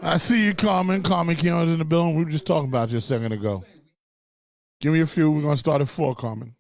I see you, Carmen. Carmen Keown's in the building. We were just talking about you a second ago. Give me a few. We're going to start at 4, Carmen.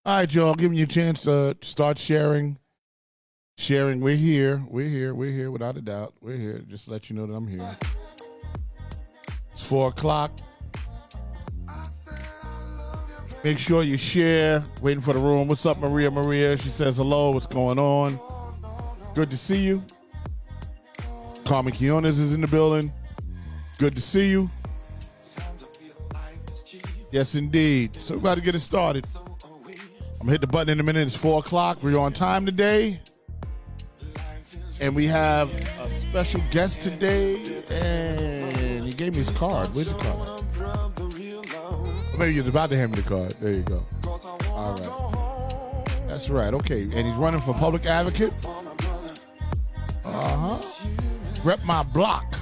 All right, y'all, giving you a chance to start sharing. We're here, without a doubt. We're here, just to let you know that I'm here. It's 4 o'clock. Make sure you share. Waiting for the room. What's up, Maria? Maria, she says hello. What's going on? Good to see you. Carmen Keown's is in the building. Good to see you. Yes, indeed. So we're about to get it started. I'm going to hit the button in a minute. It's 4 o'clock. We're on time today. And we have a special guest today. And he gave me his card. Where's your card? Or maybe he's about to hand me the card. There you go. All right. That's right. Okay. And he's running for public advocate. Uh-huh. Rep my block.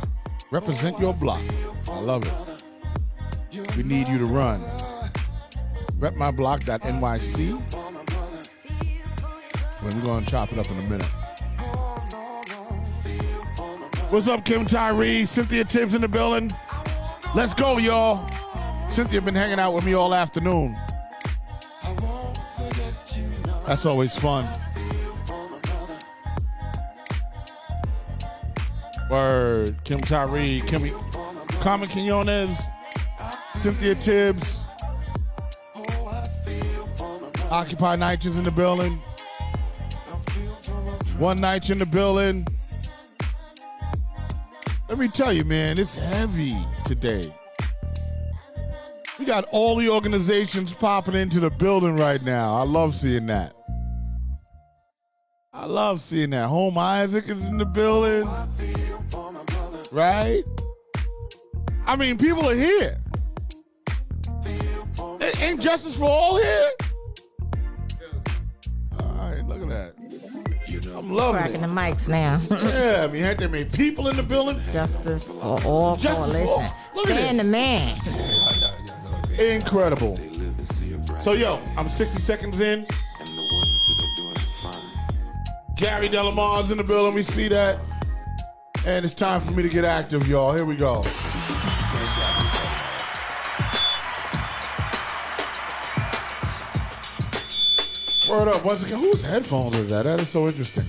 Represent your block. I love it. We need you to run. Repmyblock.nyc. We're going to chop it up in a minute. What's up, Kim Tyree? Cynthia Tibbs in the building. Let's go, y'all. Cynthia been hanging out with me all afternoon. That's always fun. Word. Kim Tyree, Carmen Keown's, Cynthia Tibbs. Occupy Nitro's in the building. One Nitro in the building. Let me tell you, man, it's heavy today. We got all the organizations popping into the building right now. I love seeing that. Home Isaac is in the building. Right? I mean, people are here. Ain't Justice for All here? Look at that. I'm loving cracking the mics now. Yeah, I mean, had there many people in the building? Justice for all coalition. Stand the man. Incredible. So, yo, I'm 60 seconds in. Gary Delamar's in the building. We see that. And it's time for me to get active, y'all. Here we go. Word up. Once again, whose headphones is that? That is so interesting.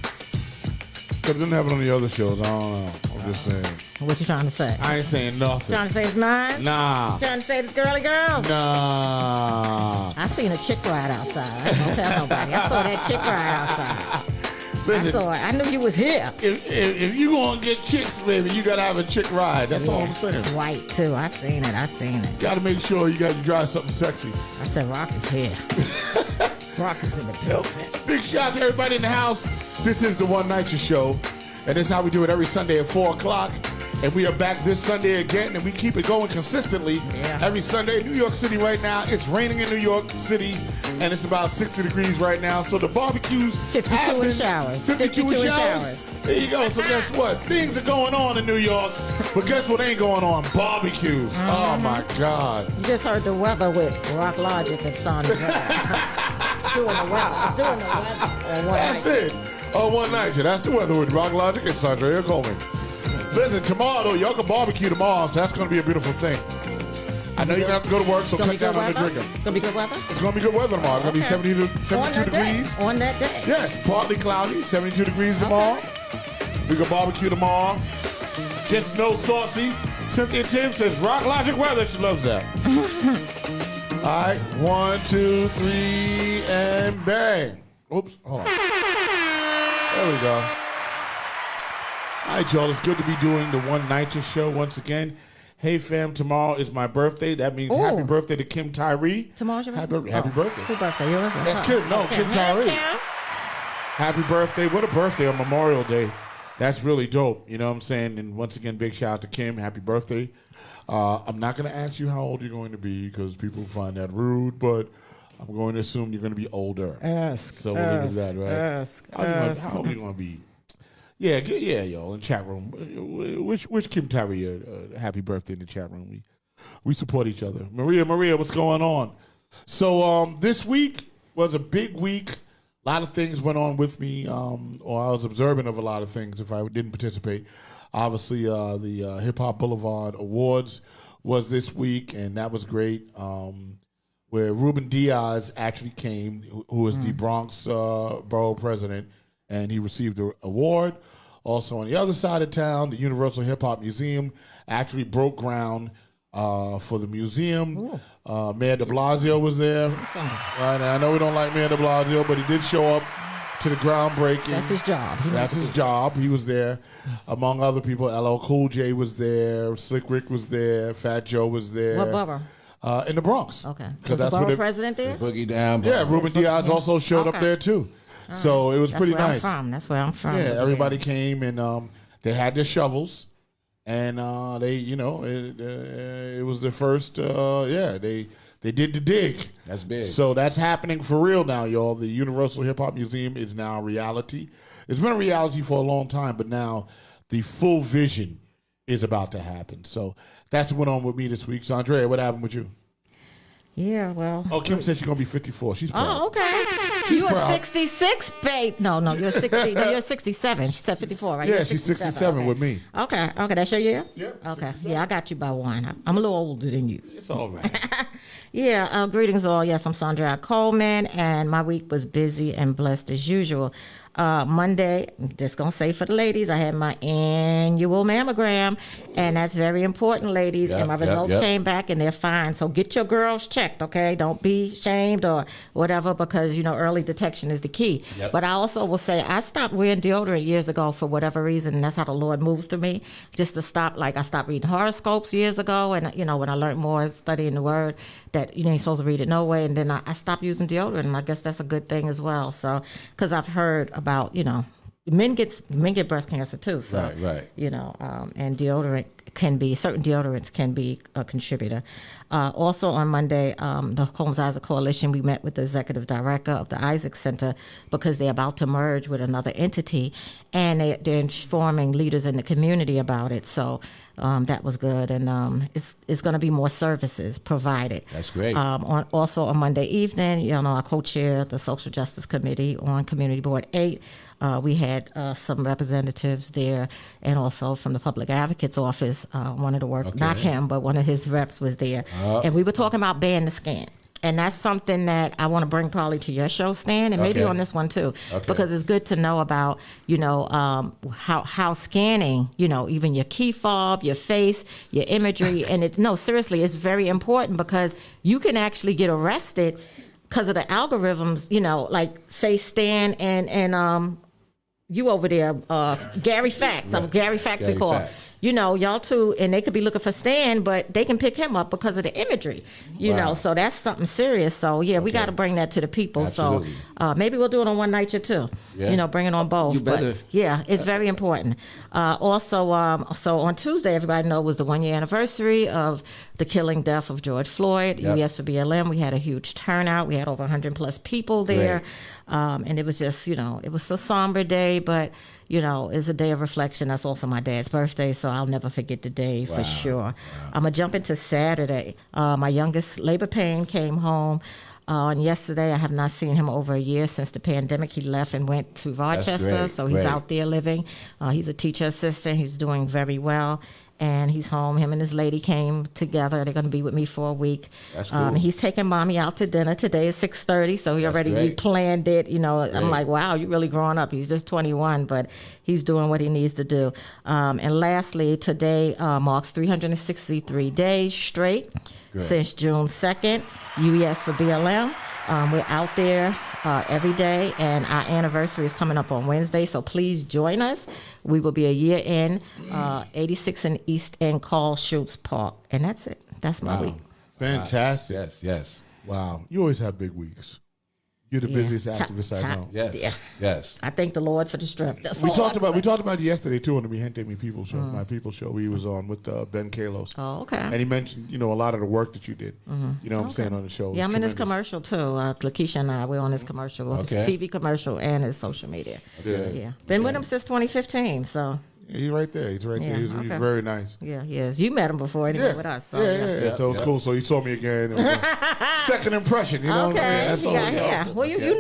Because didn't have it on the other shows. I don't know. I'm just saying. What you trying to say? I ain't saying nothing. Trying to say it's mine? Nah. You trying to say it's girly girl? Nah. I seen a chick ride outside. I ain't gonna tell nobody. I saw that chick ride outside. Listen, I saw it. I knew you was here. If you gonna get chicks, baby, you gotta have a chick ride. That's all I'm saying. It's white too. I seen it. Gotta make sure you drive something sexy. I said Rock is here. Rock is in the building. Big shout out to everybody in the house. This is the One Night Show, and this is how we do it every Sunday at 4 o'clock. And we are back this Sunday again, and we keep it going consistently every Sunday. New York City right now, it's raining in New York City, and it's about 60 degrees right now. So the barbecues 52 in showers. 52 in showers. There you go. So guess what? Things are going on in New York, but guess what ain't going on? Barbecues. Mm-hmm. Oh, my God. You just heard the weather with Rock Logic and Saundrea. Doing the weather. That's it. On One Night. That's the weather with Rock Logic and Saundrea Coleman. Listen, tomorrow, though, y'all can barbecue tomorrow, so that's going to be a beautiful thing. I know you're going to have to go to work, so cut down on the drinking. It's going to be good weather? It's going to be good weather tomorrow. It's going to be 72 degrees. On that day? Yes, partly cloudy, 72 degrees tomorrow. We can barbecue tomorrow. Just no saucy. Cynthia Tim says, Rock Logic weather. She loves that. All right, 1, 2, 3, and bang. Oops, hold on. There we go. All right, y'all, it's good to be doing the One Night Show once again. Hey, fam, tomorrow is my birthday. That means happy birthday to Kim Tyree. Tomorrow's your birthday? Happy birthday. Whose birthday? Yours? That's Kim. No, Kim Tyree. Happy birthday. What a birthday on Memorial Day. That's really dope. You know what I'm saying? And once again, big shout out to Kim. Happy birthday. I'm not going to ask you how old you're going to be because people find that rude, but I'm going to assume you're going to be older. So we'll leave it at that, right? How old are you going to be? Yeah, y'all in the chat room. Wish Kim Tyree happy birthday in the chat room. We support each other. Maria, what's going on? So this week was a big week. A lot of things went on with me, or I was observant of a lot of things if I didn't participate. Obviously, the Hip Hop Boulevard Awards was this week, and that was great. Where Ruben Diaz actually came, who is the Bronx borough president, and he received the award. Also on the other side of town, the Universal Hip Hop Museum actually broke ground for the museum. Mayor de Blasio was there. Right, I know we don't like Mayor de Blasio, but he did show up to the groundbreaking. That's his job. That's his job. He was there, among other people. LL Cool J was there. Slick Rick was there. Fat Joe was there. What borough? In the Bronx. Okay. Was the borough president there? Boogie down. Yeah, Ruben Diaz also showed up there too. So it was pretty nice. That's where I'm from. Yeah, everybody came and they had their shovels, and they, it was the first. They did the dig. That's big. So that's happening for real now, y'all. The Universal Hip Hop Museum is now a reality. It's been a reality for a long time, but now the full vision is about to happen. So that's what went on with me this week. So Saundrea, what happened with you? Yeah, well. Oh, Kim said she's gonna be 54. She's proud. Oh, okay. She's you proud. were 66, babe. No, you're 60. No, you're 67. She said 54, right? Yeah, You're she's 67 okay. with me. Okay, that's your year? Yeah. Okay. 67. Yeah, I got you by one. I'm a little older than you. It's all right. Yeah, greetings all. Yes, I'm Saundrea Coleman, and my week was busy and blessed as usual. Monday, I'm just going to say for the ladies, I had my annual mammogram, and that's very important, ladies, and my results came back, and they're fine. So get your girls checked, okay? Don't be shamed or whatever, because, early detection is the key. Yep. But I also will say I stopped wearing deodorant years ago for whatever reason, and that's how the Lord moves through me, just to stop. Like, I stopped reading horoscopes years ago, and, when I learned more studying the Word, that you ain't supposed to read it no way, and then I stopped using deodorant, and I guess that's a good thing as well. So, because I've heard about, men get breast cancer too. So, right. And certain deodorants can be a contributor. Also on Monday, the Holmes Isaac Coalition, we met with the executive director of the Isaac Center because they're about to merge with another entity, and they're informing leaders in the community about it. So that was good, and it's going to be more services provided. That's great. Also on Monday evening, I co-chair the Social Justice Committee on Community Board 8. We had some representatives there, and also from the Public Advocate's office. One of the not him, but one of his reps was there, and we were talking about ban the scan. And that's something that I want to bring probably to your show, Stan, and maybe on this one too, because it's good to know about, how scanning, even your key fob, your face, your imagery, and seriously, it's very important because you can actually get arrested because of the algorithms, like say Stan and you over there, Gary Fax. I'm Gary Fax, we call. Fax. Y'all two, and they could be looking for Stan, but they can pick him up because of the imagery, so that's something serious. So, we got to bring that to the people. Absolutely. So maybe we'll do it on one night or two, bring it on both. You better. But, it's very important. Also, so on Tuesday, everybody know was the 1 year anniversary of the killing death of George Floyd. Yep. UES for BLM. We had a huge turnout. We had over 100 plus people there. Great. And it was just, it was a somber day, but, it's a day of reflection. That's also my dad's birthday, so I'll never forget the day for sure. Wow. I'm going to jump into Saturday. My youngest, Labor Pain, came home on yesterday. I have not seen him over a year since the pandemic. He left and went to Rochester, so he's out there living. He's a teacher assistant. He's doing very well. And he's home. Him and his lady came together. They're going to be with me for a week. That's cool. He's taking mommy out to dinner. Today is 6:30, so he already planned it. I'm like, wow, you're really growing up. He's just 21, but he's doing what he needs to do. And lastly, today marks 363 days straight since June 2nd. UES for BLM. We're out there every day, and our anniversary is coming up on Wednesday, so please join us. We will be a year in, 86 in East End Carl Schutz Park. And that's it. That's my week. Fantastic. Yes. Wow. You always have big weeks. You're the busiest activist I know. Yes. I thank the Lord for the strength. That's We all talked I'm about saying. it yesterday too on the Mi Gente Mi People show, my People show. We was on with Ben Kalos. Oh, okay. And he mentioned, a lot of the work that you did. You know what I'm saying on the show. Yeah, I'm in his Tremendous. commercial too. Lakeisha and I, we're on his commercial, his TV commercial and his social media. Yeah. Been with him since 2015, so. Yeah, he's right there. He's He's very nice. Yeah, he is. You met him before anyway with us. So, Yeah. So it was cool. So he saw me again. It was a second impression. You know what I'm saying? That's all. Yeah. Well, you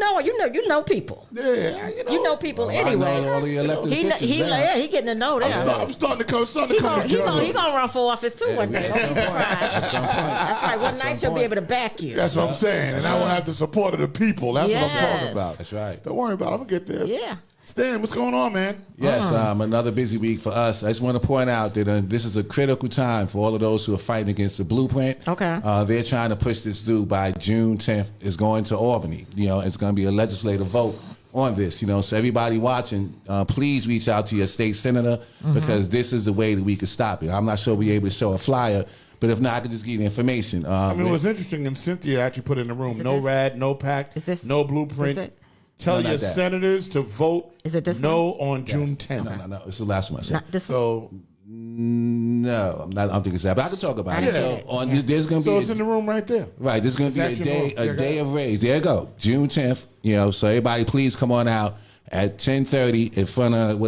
know people. Yeah, You know people I anyway. know all the elected officials now. He getting to know them. I'm starting to come He together. gonna run for office too one day. At some point. That's right. One night you'll be able to back you. That's what I'm saying. And I will have the support of the people. That's what I'm talking about. That's right. Don't worry about it. I'm going to get there. Yeah. Stan, what's going on, man? Yes, another busy week for us. I just want to point out that this is a critical time for all of those who are fighting against the blueprint. Okay. They're trying to push this through by June 10th. It's going to Albany. It's going to be a legislative vote on this. So everybody watching, please reach out to your state senator because this is the way that we can stop it. I'm not sure we're able to show a flyer, but if not, I can just give you the information. It was interesting, and Cynthia actually put in the room, no RAD, no PAC, no blueprint. Tell your senators to vote no on June 10th. No. It's the last one. Not this one. So, no, I don't think it's that, but I can talk about it. So there's going to be. it's in the room right there. Right, there's going to be a day of raise. There you go, June 10th. So everybody, please come on out at 10:30 in front of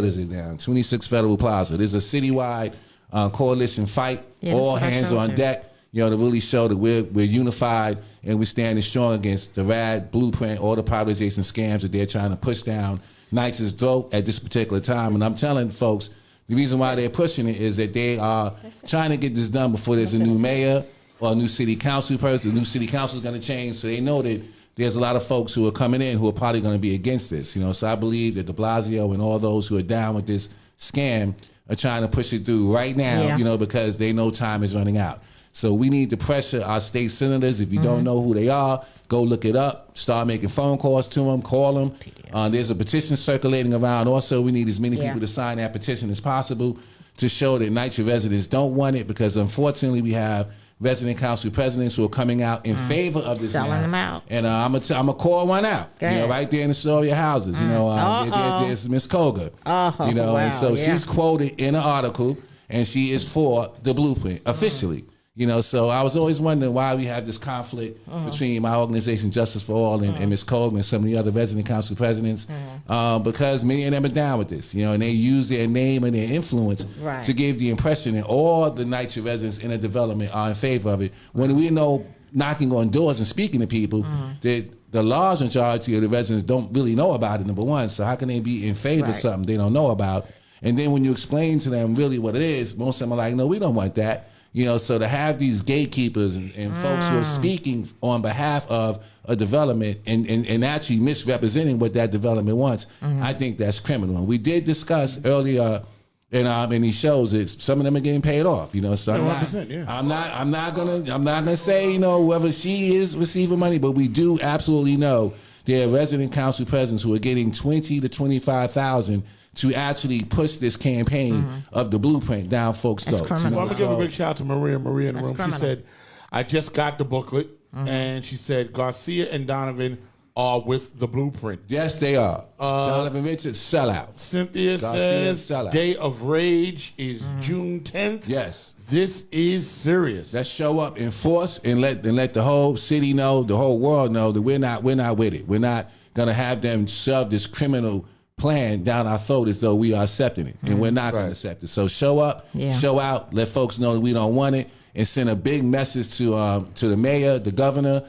26 Federal Plaza. There's a citywide coalition fight. All hands on deck. To really show that we're unified and we're standing strong against the RAD, blueprint, all the privatization scams that they're trying to push down Knight's throat at this particular time. And I'm telling folks, the reason why they're pushing it is that they are trying to get this done before there's a new mayor or a new city council person. The new city council is going to change, so they know that there's a lot of folks who are coming in who are probably going to be against this. So I believe that de Blasio and all those who are down with this scam are trying to push it through right now, because they know time is running out. So we need to pressure our state senators. If you don't know who they are, go look it up. Start making phone calls to them. Call them. There's a petition circulating around. Also, we need as many people to sign that petition as possible to show that NYCHA residents don't want it because, unfortunately, we have resident council presidents who are coming out in favor of this selling now. them out. And I'm gonna call one out. Right there in the Astoria houses. There's Miss Koga. And so she's quoted in an article, and she is for the blueprint officially. So I was always wondering why we have this conflict between my organization, Justice for All, and Ms. Kogan and some of the other resident council presidents, because many of them are down with this, and they use their name and their influence to give the impression that all the NYCHA residents in the development are in favor of it, when we know, knocking on doors and speaking to people, that the large majority of the residents don't really know about it, number one. So how can they be in favor of something they don't know about? And then when you explain to them really what it is, most of them are like, no, we don't want that. So to have these gatekeepers and folks who are speaking on behalf of a development and actually misrepresenting what that development wants, I think that's criminal. And we did discuss earlier in these shows that some of them are getting paid off. So I'm not gonna say whether she is receiving money, but we do absolutely know there are resident council presidents who are getting $20,000 to $25,000 to actually push this campaign of the blueprint down folks' throats. Well, I'm going to give a big shout out to Maria in the room. Criminal. She said, I just got the booklet, and she said, Garcia and Donovan are with the blueprint. Yes, they are. Donovan Richards, sellout. Cynthia says, Day of Rage is June 10th. Yes. This is serious. Let's show up in force and let the whole city know, the whole world know that we're not with it. We're not going to have them shove this criminal plan down our throat as though we are accepting it, and we're not going to accept it. So show up, show out, let folks know that we don't want it, and send a big message to the mayor, the governor,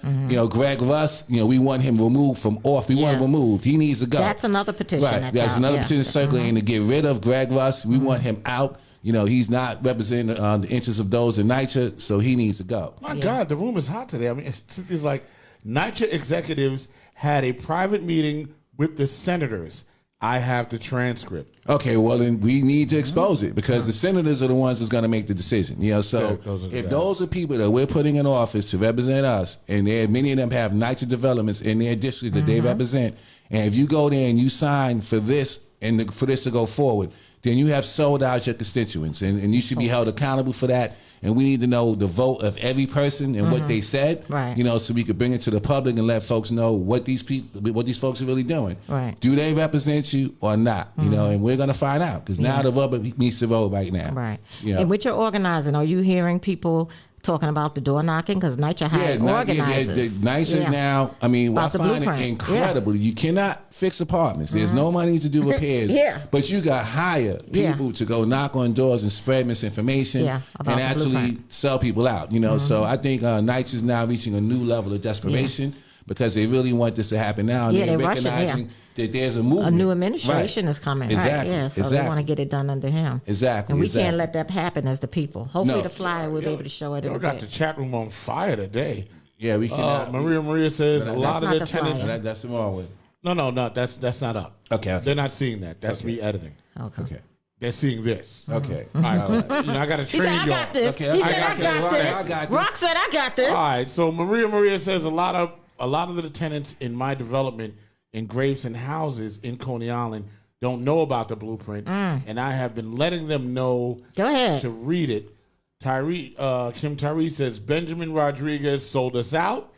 Greg Russ. We want him removed from office. We want him removed. He needs to go. That's another petition. Right. That's another petition circulating to get rid of Greg Russ. We want him out. He's not representing the interests of those in NYCHA, so he needs to go. My God, the room is hot today. I mean, it's like NYCHA executives had a private meeting with the senators. I have the transcript. Okay, well, then we need to expose it because the senators are the ones that's going to make the decision. So if those are people that we're putting in office to represent us, and many of them have NYCHA developments in their district that they represent, and if you go there and you sign for this and for this to go forward, then you have sold out your constituents, and you should be held accountable for that. And we need to know the vote of every person and what they said, so we could bring it to the public and let folks know what these folks are really doing. Right. Do they represent you or not? And we're going to find out because now the rubber meets the road right now. Right. And with your organizing, are you hearing people talking about the door knocking? Because NYCHA hired organizers. NYCHA now, I mean, I find it incredible. You cannot fix apartments. There's no money to do repairs. But you got hire people to go knock on doors and spread misinformation and actually sell people out. So I think NYCHA is now reaching a new level of desperation because they really want this to happen now. And they're recognizing that there's a movement. A new administration is coming. Exactly. Right. So they want to get it done under him. Exactly. And we can't let that happen as the people. Hopefully the flyer will be able to show it. You got the chat room on fire today. Yeah, we can. Maria says a lot of the tenants. That's the wrong way. No, that's not up. Okay. They're not seeing that. That's me editing. Okay. They're seeing this. Okay. All right. I got to train y'all. I got this. Okay. He said, I got this. Rock said, I got this. All right. So Maria says a lot of the tenants in my development in Graveson houses in Coney Island don't know about the blueprint, and I have been letting them know to read it. Kim Tyree says Benjamin Rodriguez sold us out.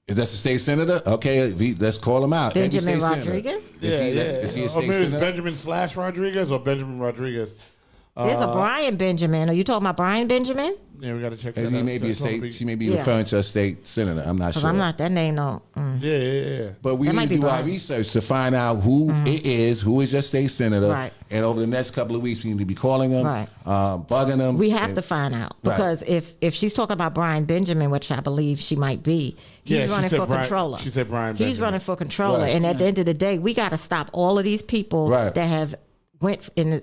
Is that the state senator? Okay, let's call him out. Benjamin Rodriguez? Is he a state senator? Benjamin / Rodriguez or Benjamin Rodriguez? There's a Brian Benjamin. Are you talking about Brian Benjamin? Yeah, we got to check that out. He may be a state. She may be referring to a state senator. I'm not sure. I'm not that name. No. Yeah. But we need to do our research to find out who it is, who is your state senator. Right. And over the next couple of weeks, we need to be calling them, bugging them. We have to find out because if she's talking about Brian Benjamin, which I believe she might be, he's running for controller. She said Brian Benjamin. He's running for controller, and at the end of the day, we got to stop all of these people that have went in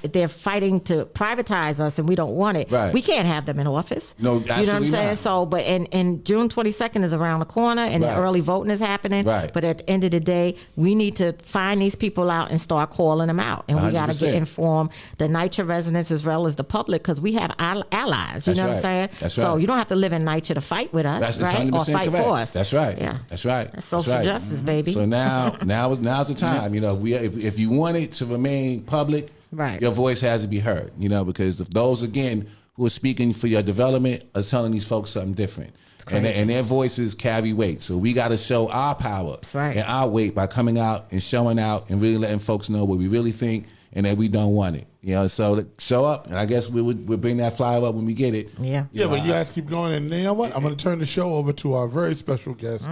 they're fighting to privatize us, and we don't want it. Right. We can't have them in office. No, absolutely you know what I'm saying? Not. So, but and June 22nd is around the corner, and the early voting is happening. Right. But at the end of the day, we need to find these people out and start calling them out, and we got to get informed the NYCHA residents as well as the public because we have allies. You know what I'm saying? That's so right. you don't have to live in NYCHA to fight with us, That's right? Or fight correct. for us. That's right. Yeah. That's right. That's social justice, baby. So now's the time. If you want it to remain public. Right. Your voice has to be heard, because if those, again, who are speaking for your development are telling these folks something different. And their voices carry weight. So we got to show our power and our weight by coming out and showing out and really letting folks know what we really think and that we don't want it. So show up, and I guess we'll bring that flyer up when we get it. Yeah. But you guys keep going, and you know what? I'm going to turn the show over to our very special guest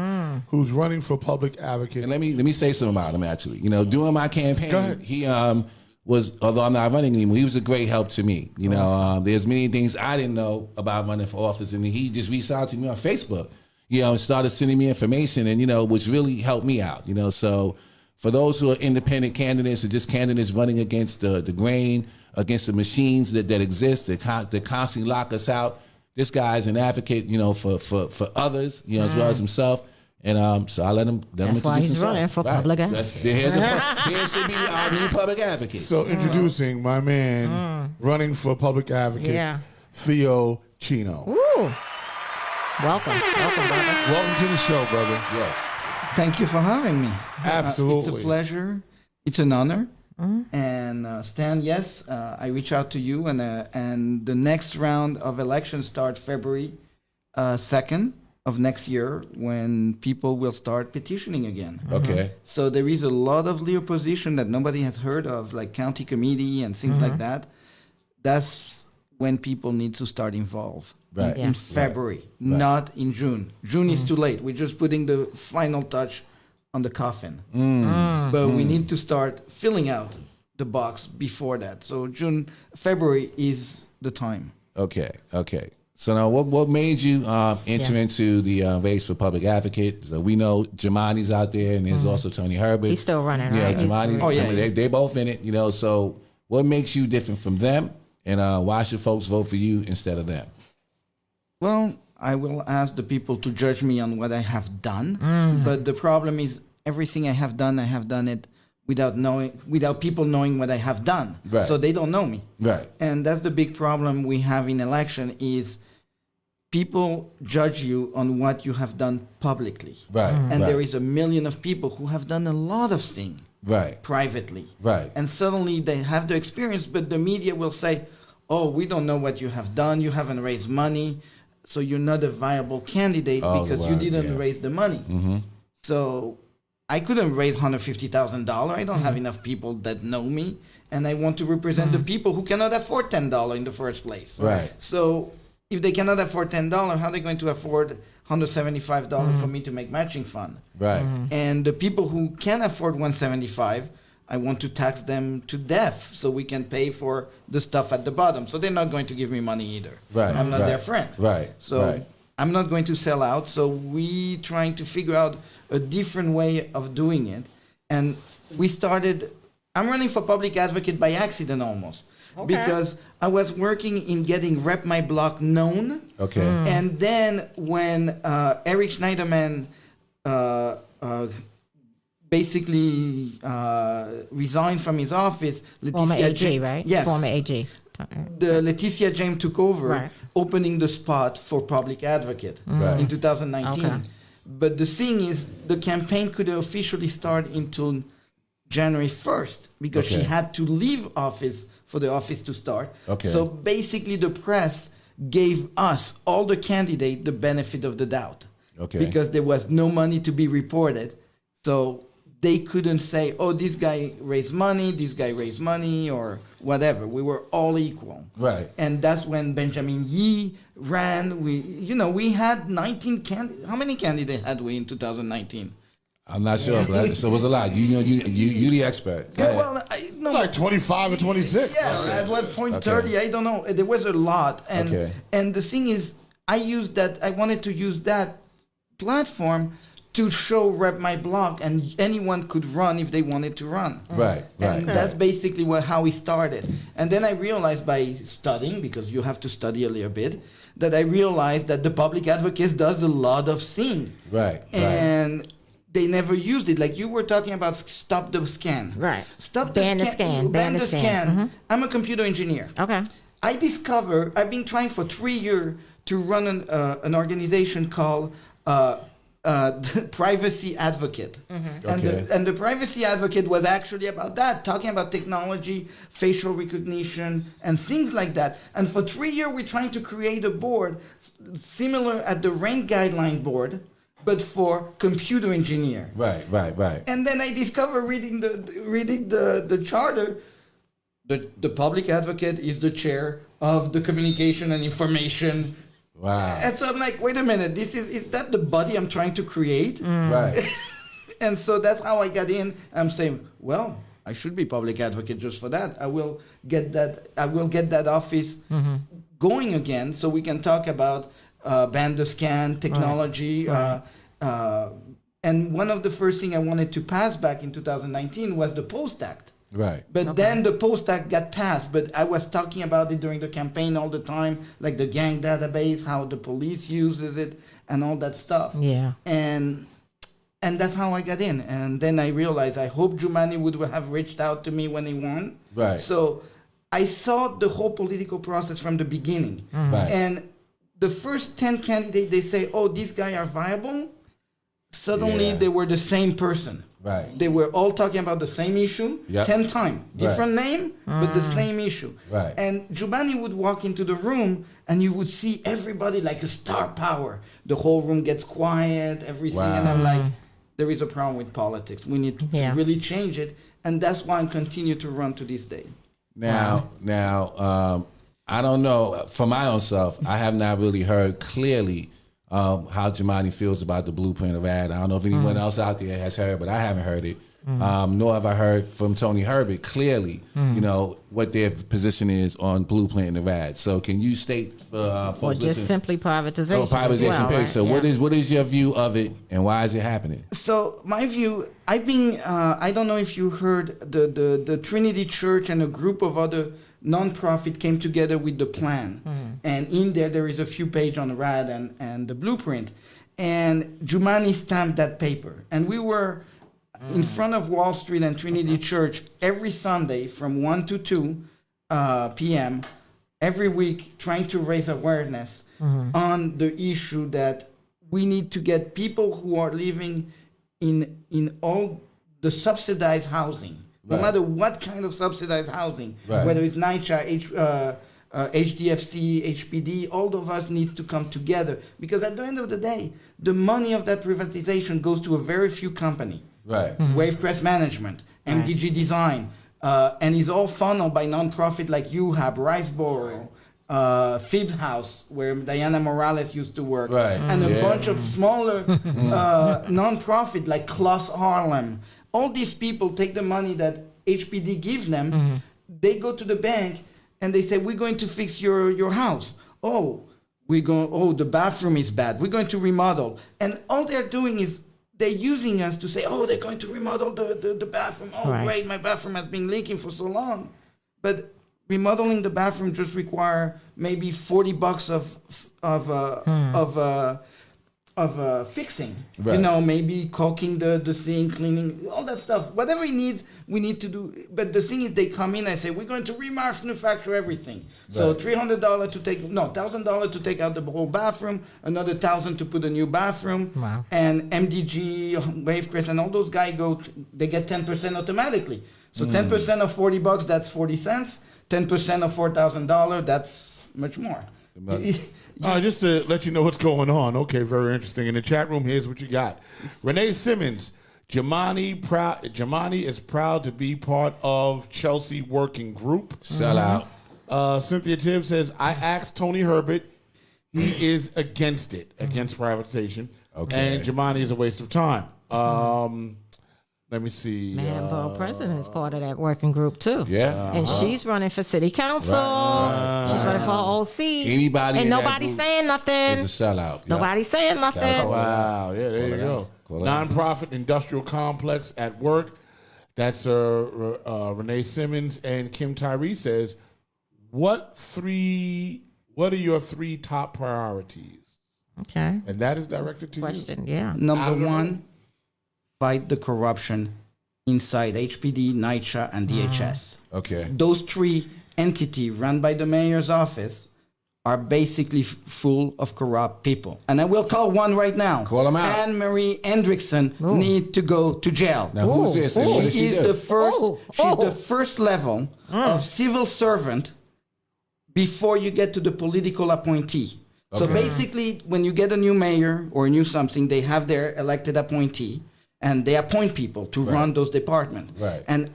who's running for public advocate. And let me say something about him, actually. During my campaign, Go ahead. he was, although I'm not running anymore, he was a great help to me. There's many things I didn't know about running for office, and he just reached out to me on Facebook, and started sending me information, and which really helped me out. So for those who are independent candidates or just candidates running against the grain, against the machines that exist that constantly lock us out, this guy's an advocate, for others, as well as himself. And so I let him That's why introduce he's himself. running for public advocate. Here should be our new public advocate. So introducing my man running for public advocate, Theo Chino. Ooh. Welcome, brother. Welcome to the show, brother. Yes. Thank you for having me. Absolutely. It's a pleasure. It's an honor. And Stan, yes, I reach out to you, and the next round of elections starts February 2nd of next year, when people will start petitioning again. Okay. So there is a lot of legal position that nobody has heard of, like county committee and things like that. That's when people need to start involved. Right. In February, not in June. June is too late. We're just putting the final touch on the coffin. But we need to start filling out the box before that. So February is the time. Okay. So now, what made you enter into the race for public advocate? So we know Jamani's out there, and there's also Tony Herbert. He's still running, yeah, right? Jamani. They both in it. So what makes you different from them, and why should folks vote for you instead of them? Well, I will ask the people to judge me on what I have done. But the problem is, everything I have done it without people knowing what I have done. Right. So they don't know me. Right. And that's the big problem we have in election is people judge you on what you have done publicly. Right. And there is a million of people who have done a lot of things privately. Right. And suddenly they have the experience, but the media will say, oh, we don't know what you have done. You haven't raised money. So you're not a viable candidate because you didn't raise the money. So I couldn't raise $150,000. I don't have enough people that know me, and I want to represent the people who cannot afford $10 in the first place. Right. So if they cannot afford $10, how are they going to afford $175 for me to make matching fund? Right. And the people who can afford $175, I want to tax them to death so we can pay for the stuff at the bottom. So they're not going to give me money either. Right. I'm not their friend. Right. So I'm not going to sell out. So we trying to figure out a different way of doing it. And I'm running for public advocate by accident almost. Because I was working in getting Rep My Block known. Okay. And then when Eric Schneiderman basically resigned from his office. Former AG, right? Yes. Former AG. The Leticia James took over, opening the spot for public advocate in 2019. Okay. But the thing is, the campaign couldn't officially start until January 1st because she had to leave office for the office to start. Okay. So basically the press gave us, all the candidates, the benefit of the doubt. Okay. Because there was no money to be reported. So they couldn't say, oh, this guy raised money, or whatever. We were all equal. Right. And that's when Benjamin Yee ran. We had 19 candidates. How many candidates had we in 2019? I'm not sure, but so it was a lot. You the expert. Yeah, well, Like 25 or 26. Yeah, at what point 30? I don't know. There was a lot. And the thing is, I wanted to use that platform to show Rep My Block, and anyone could run if they wanted to run. Right. And that's basically how we started. And then I realized by studying, because you have to study a little bit, that I realized that the public advocate does a lot of things. Right. And they never used it. Like you were talking about stop the scan. Right. Ban the scan. I'm a computer engineer. Okay. I've been trying for 3 years to run an organization called the Privacy Advocate. And the Privacy Advocate was actually about that, talking about technology, facial recognition, and things like that. And for 3 years, we're trying to create a board similar at the rank guideline board, but for computer engineer. Right. And then I discovered reading the charter, the public advocate is the chair of the communication and information. Wow. And so I'm like, wait a minute, is that the body I'm trying to create? Right. And so that's how I got in. I'm saying, well, I should be public advocate just for that. I will get that office going again so we can talk about ban the scan technology. And one of the first things I wanted to pass back in 2019 was the Post Act. Right. But then the Post Act got passed. But I was talking about it during the campaign all the time, like the gang database, how the police uses it, and all that stuff. Yeah. And that's how I got in. And then I realized I hope Jumani would have reached out to me when he won. Right. So I saw the whole political process from the beginning. Right. And the first 10 candidates, they say, oh, these guys are viable. Suddenly they were the same person. Right. They were all talking about the same issue, 10 times. Different name, but the same issue. Right. And Jumani would walk into the room and you would see everybody like a star power. The whole room gets quiet, everything. Wow. And I'm like, there is a problem with politics. We need to really change it. And that's why I continue to run to this day. Now, I don't know. For my own self, I have not really heard clearly how Jumani feels about the blueprint of ad. I don't know if anyone else out there has heard, but I haven't heard it. Nor have I heard from Tony Herbert clearly, what their position is on blueprint of ad. So can you state for folks Or just simply privatization. privatization as well, period. right? So what is your view of it, and why is it happening? So my view, I've been, I don't know if you heard, the Trinity Church and a group of other nonprofit came together with the plan. And in there is a few pages on the RAD and the blueprint. And Jumani stamped that paper. And we were in front of Wall Street and Trinity Church every Sunday from 1 to 2 p.m. every week, trying to raise awareness on the issue that we need to get people who are living in all the subsidized housing, no matter what kind of subsidized housing, whether it's NYCHA, HDFC, HPD, all of us need to come together, because at the end of the day, the money of that privatization goes to a very few companies. Right. Wavecrest Management, MDG Design, and it's all funneled by nonprofit like UHAB, Riceboro, Phibbs House, where Diana Morales used to work, and a bunch of smaller nonprofit like Kloss Harlem. All these people take the money that HPD gives them, they go to the bank and they say, we're going to fix your house. The bathroom is bad. We're going to remodel. And all they're doing is they're using us to say, they're going to remodel the bathroom. Great, my bathroom has been leaking for so long. But remodeling the bathroom just require maybe $40 of fixing. Maybe caulking the sink, cleaning, all that stuff. Whatever it needs, we need to do. But the thing is, they come in and say, we're going to remanufacture everything. So $300 to take, $1,000 to take out the whole bathroom, another $1,000 to put a new bathroom. Wow. And MDG, Wavecrest, and all those guys they get 10% automatically. So 10% of $40, that's 40 cents. 10% of $4,000, that's much more. Just to let you know what's going on. Okay, very interesting. In the chat room, here's what you got. Renee Simmons, Jumani is proud to be part of Chelsea Working Group. Sell out. Cynthia Tibbs says, I asked Tony Herbert. He is against it, against privatization. Okay. And Jumani is a waste of time. Let me see. Man, Borough President is part of that working group too. Yeah. And she's running for city council. She's running for her old seat. Anybody and nobody's saying nothing. It's a sellout. Nobody's saying nothing. Wow. Yeah, there you go. Nonprofit industrial complex at work. That's Renee Simmons. And Kim Tyree says, what are your 3 top priorities? Okay. And that is directed to Question, you. yeah. Number one, fight the corruption inside HPD, NYCHA, and DHS. Okay. Those 3 entities run by the mayor's office are basically full of corrupt people. And I will call one right now. Call them out. Anne-Marie Hendrickson need to go to jail. Now, who's this? And what does she do? She's the first level of civil servant before you get to the political appointee. So basically, when you get a new mayor or a new something, they have their elected appointee, and they appoint people to run those departments. Right. And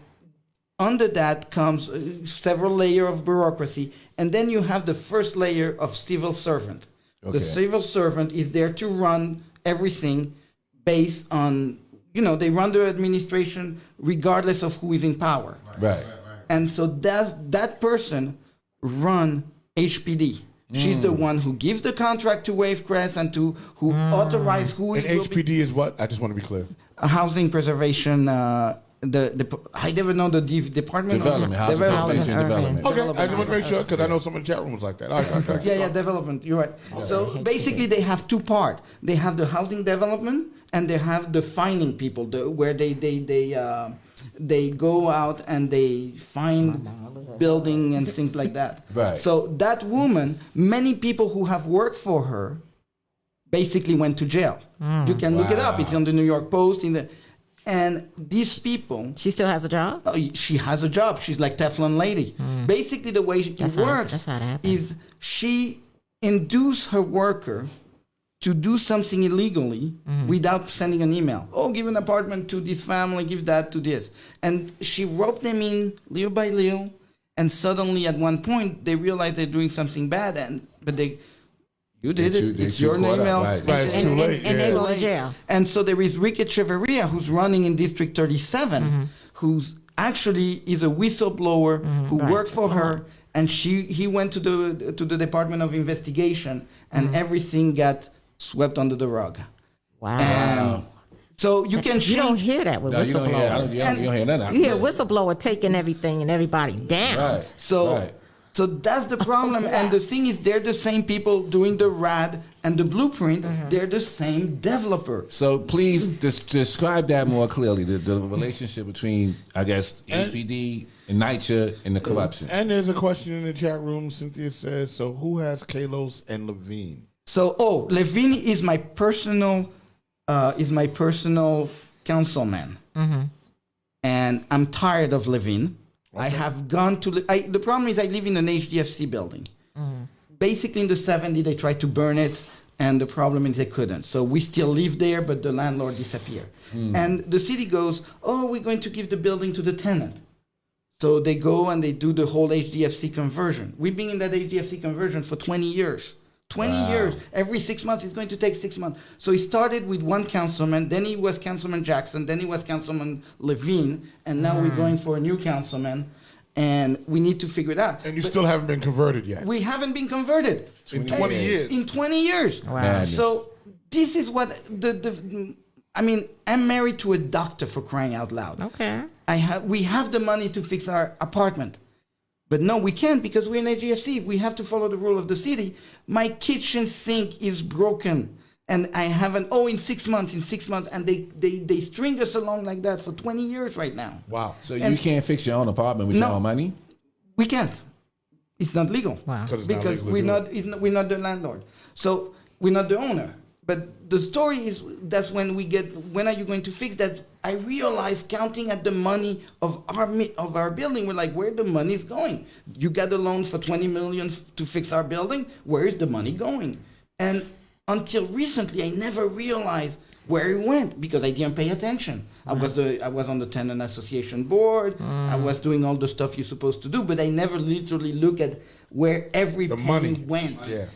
under that comes several layers of bureaucracy, and then you have the first layer of civil servant. The civil servant is there to run everything based on, they run the administration regardless of who is in power. Right. And so that person run HPD. She's the one who gives the contract to Wavecrest and who authorize who and it will HPD is what? I just want to be clear. a housing preservation I never know the department. Development, housing, conservation, and development. Okay, I just want to make sure because I know some of the chat room was like that. All right, okay. Yeah, development. You're right. So basically, they have two parts. They have the housing development, and they have the finding people, where they go out and they find building and things like that. Right. So that woman, many people who have worked for her, basically went to jail. You can look it up. It's on the New York Post. And these people, She still has a job? she has a job. She's like Teflon lady. Basically, the way it works that's how it happens. is she induced her worker to do something illegally without sending an email. Oh, give an apartment to this family, give that to this. And she roped them in little by little. And suddenly, at one point, they realize they're doing something bad. You did it. It's your email. Right, it's too late. And they go to jail. And so there is Ricky Cheverria, who's running in District 37, who's actually is a whistleblower who worked for her, and he went to the Department of Investigation, and everything got swept under the rug. Wow. And so you can You don't change. hear that with No, you don't hear. whistleblowers. You don't hear nothing. You hear whistleblower taking everything and everybody down. Right. So that's the problem. And the thing is, they're the same people doing the RAD and the blueprint. They're the same developer. So please describe that more clearly. The relationship between, I guess, HPD and NYCHA and the corruption. And there's a question in the chat room. Cynthia says, so who has Kalos and Levine? So, Levine is my personal councilman, and I'm tired of Levine. Okay. I have gone to the problem is I live in an HDFC building. Basically, in the 70s, they tried to burn it, and the problem is they couldn't. So we still live there, but the landlord disappeared. And the city goes, we're going to give the building to the tenant. So they go and they do the whole HDFC conversion. We've been in that HDFC conversion for 20 years. 20 years. Every 6 months, it's going to take 6 months. So he started with one councilman, then he was Councilman Jackson, then he was Councilman Levine, and now we're going for a new councilman, and we need to figure it out. And you still haven't been converted yet. We haven't been converted. In 20 years. In 20 years. Wow. Madness. So this is what I'm married to a doctor, for crying out loud. Okay. We have the money to fix our apartment. But no, we can't because we're in AGFC. We have to follow the rule of the city. My kitchen sink is broken. And I haven't, in 6 months, and they string us along like that for 20 years right now. Wow. So you can't fix your own apartment with your own money? We can't. It's not legal. Wow. Because we're not the landlord. So we're not the owner. But the story is that's when are you going to fix that? I realized counting at the money of our building, we're like, where the money is going? You got a loan for $20 million to fix our building. Where is the money going? And until recently, I never realized where it went because I didn't pay attention. I was on the tenant association board. I was doing all the stuff you're supposed to do, but I never literally look at where every penny went. Yeah.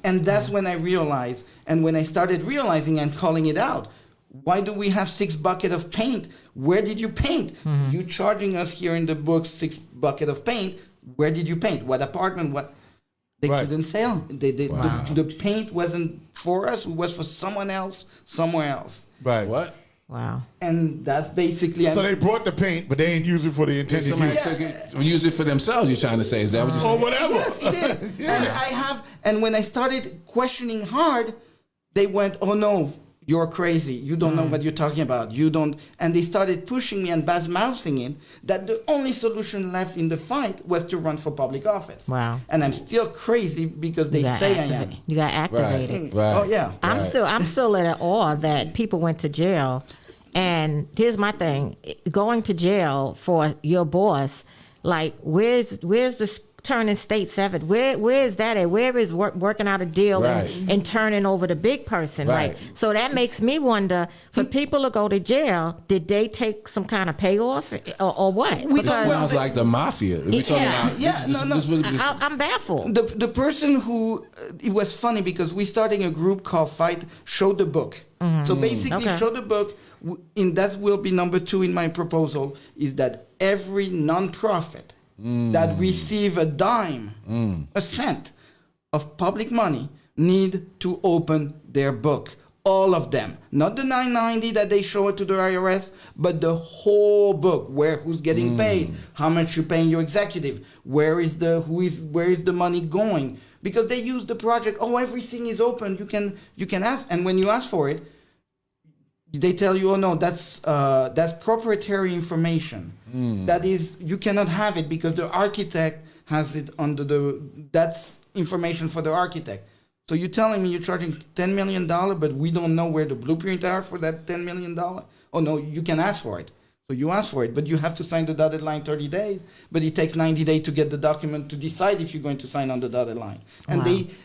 And that's when I realized, and when I started realizing and calling it out, why do we have 6 buckets of paint? Where did you paint? You charging us here in the book 6 buckets of paint. Where did you paint? What apartment? What? They couldn't sell. The paint wasn't for us. It was for someone else, somewhere else. Right. What? Wow. And that's basically... So they brought the paint, but they ain't use it for the intended Somebody use. took it, use it for themselves, you're trying to say. Is that what you're saying? Or whatever. Yes, it is. Yeah. And when I started questioning hard, they went, oh no, you're crazy. You don't know what you're talking about. You don't. And they started pushing me and bad-mouthing it that the only solution left in the fight was to run for public office. Wow. And I'm still crazy because they say I am. You got activated. Right. Oh yeah. I'm still at awe that people went to jail. And here's my thing: going to jail for your boss, like where's the turning state 7? Where is that at? Where is working out a deal and turning over the big person? Right. Like, so that makes me wonder: for people to go to jail, did they take some kind of payoff or what? Sounds like the mafia. We're talking about, I'm baffled. The person who it was funny because we starting a group called Fight Show the Book. So basically, Show the Book. That will be number 2 in my proposal. Is that every nonprofit that receive a dime, a cent of public money need to open their book. all of them, not the 990 that they show it to the IRS, but the whole book. Who's getting paid, how much you're paying your executive, where is the money going? Because they use the project. Oh, everything is open. You can ask, and when you ask for it, they tell you, oh no, that's proprietary information. That is, you cannot have it because the architect has it that's information for the architect. So you're telling me you're charging $10 million, but we don't know where the blueprint are for that $10 million? Oh no, you can ask for it. So you ask for it, but you have to sign the dotted line 30 days, but it takes 90 days to get the document to decide if you're going to sign on the dotted line. And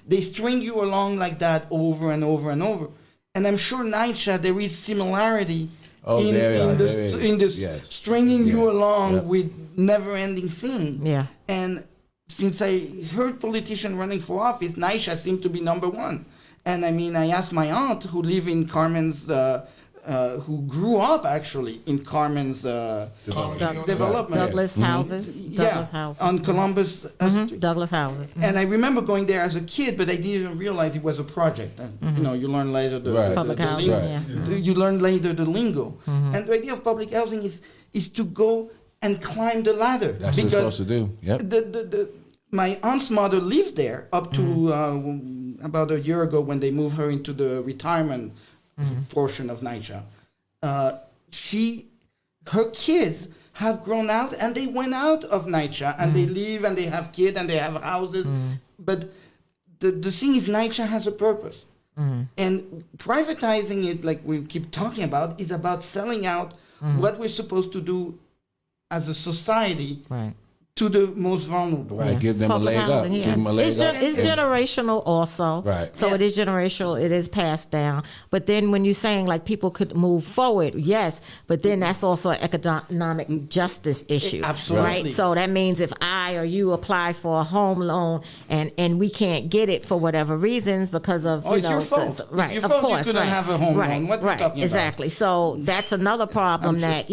they string you along like that over and over and over. And I'm sure NYCHA, there is similarity in this stringing you along with never-ending thing. Yeah. And since I heard politicians running for office, NYCHA seemed to be number one. And I mean, I asked my aunt, who live in Carmen's, who grew up actually in Carmen's development. Douglas houses. Douglas houses. On Columbus Street. Douglas houses. And I remember going there as a kid, but I didn't realize it was a project. And, you know, you learn later the Public housing. Yeah. You learn later the lingo. And the idea of public housing is to go and climb the ladder. That's what it's supposed to do. Yep. My aunt's mother lived there up to about a year ago when they moved her into the retirement portion of NYCHA. Her kids have grown out and they went out of NYCHA and they live and they have kids and they have houses. But the thing is, NYCHA has a purpose. And privatizing it, like we keep talking about, is about selling out what we're supposed to do as a society. Right. To the most vulnerable. Right, give them Public a leg housing, up. yeah. Give them a leg up. It's generational also. Right. So it is generational. It is passed down. But then when you're saying like people could move forward, yes, but then that's also an economic justice issue. Absolutely. Right? So that means if I or you apply for a home loan and we can't get it for whatever reasons because of, it's your fault. Right, it's your of fault course. You couldn't have a home loan. What are you talking exactly. So that's another problem that,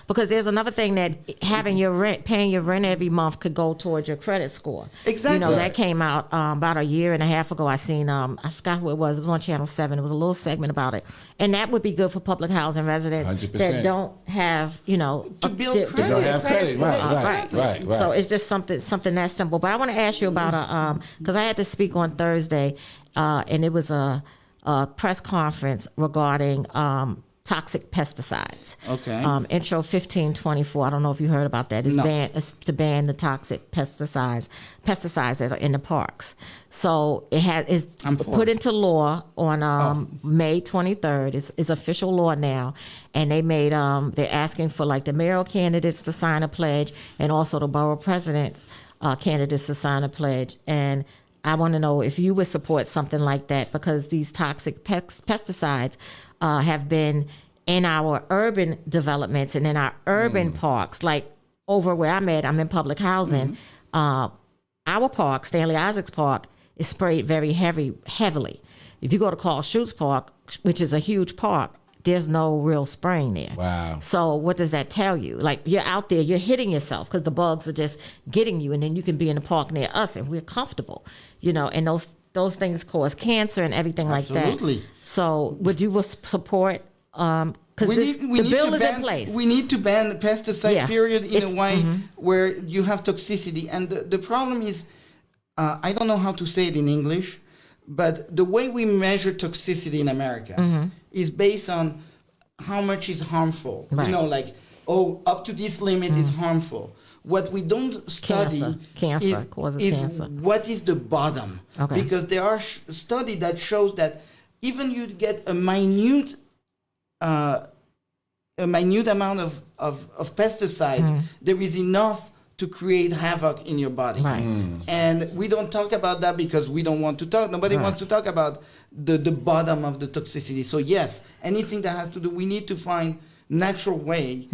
because there's another thing that having your rent, paying your rent every month could go towards your credit score. Exactly. That came out about a year and a half ago. I seen, I forgot who it was. It was on Channel 7. It was a little segment about it. And that would be good for public housing residents 100%. that don't have, to build credit. They don't have credit. Right. So it's just something that simple. But I want to ask you about, because I had to speak on Thursday, and it was a press conference regarding toxic pesticides. Okay. Intro 1524. I don't know if you heard about that. It's to ban the toxic pesticides that are in the parks. So it's put into law on May 23rd. It's official law now, and they're asking for like the mayoral candidates to sign a pledge, and also the borough president candidates to sign a pledge. And I want to know if you would support something like that, because these toxic pesticides have been in our urban developments and in our urban parks, like over where I'm in public housing. Our park, Stanley Isaacs Park, is sprayed very heavily. If you go to Carl Schutz Park, which is a huge park, there's no real spraying there. Wow. So what does that tell you? Like, you're out there, you're hitting yourself because the bugs are just getting you, and then you can be in the park near us and we're comfortable, and those things cause cancer and everything like that. Absolutely. So would you support, because the bill is in place. We need to ban the pesticide, period, in a way where you have toxicity. And the problem is, I don't know how to say it in English, but the way we measure toxicity in America is based on how much is harmful. Right. Up to this limit is harmful. What we don't study causes is cancer. What is the bottom. Okay. Because there are studies that shows that even you get a minute amount of pesticide, there is enough to create havoc in your body. Right. And we don't talk about that because we don't want to talk. Nobody wants to talk about the bottom of the toxicity. So yes, anything that has to do, we need to find natural way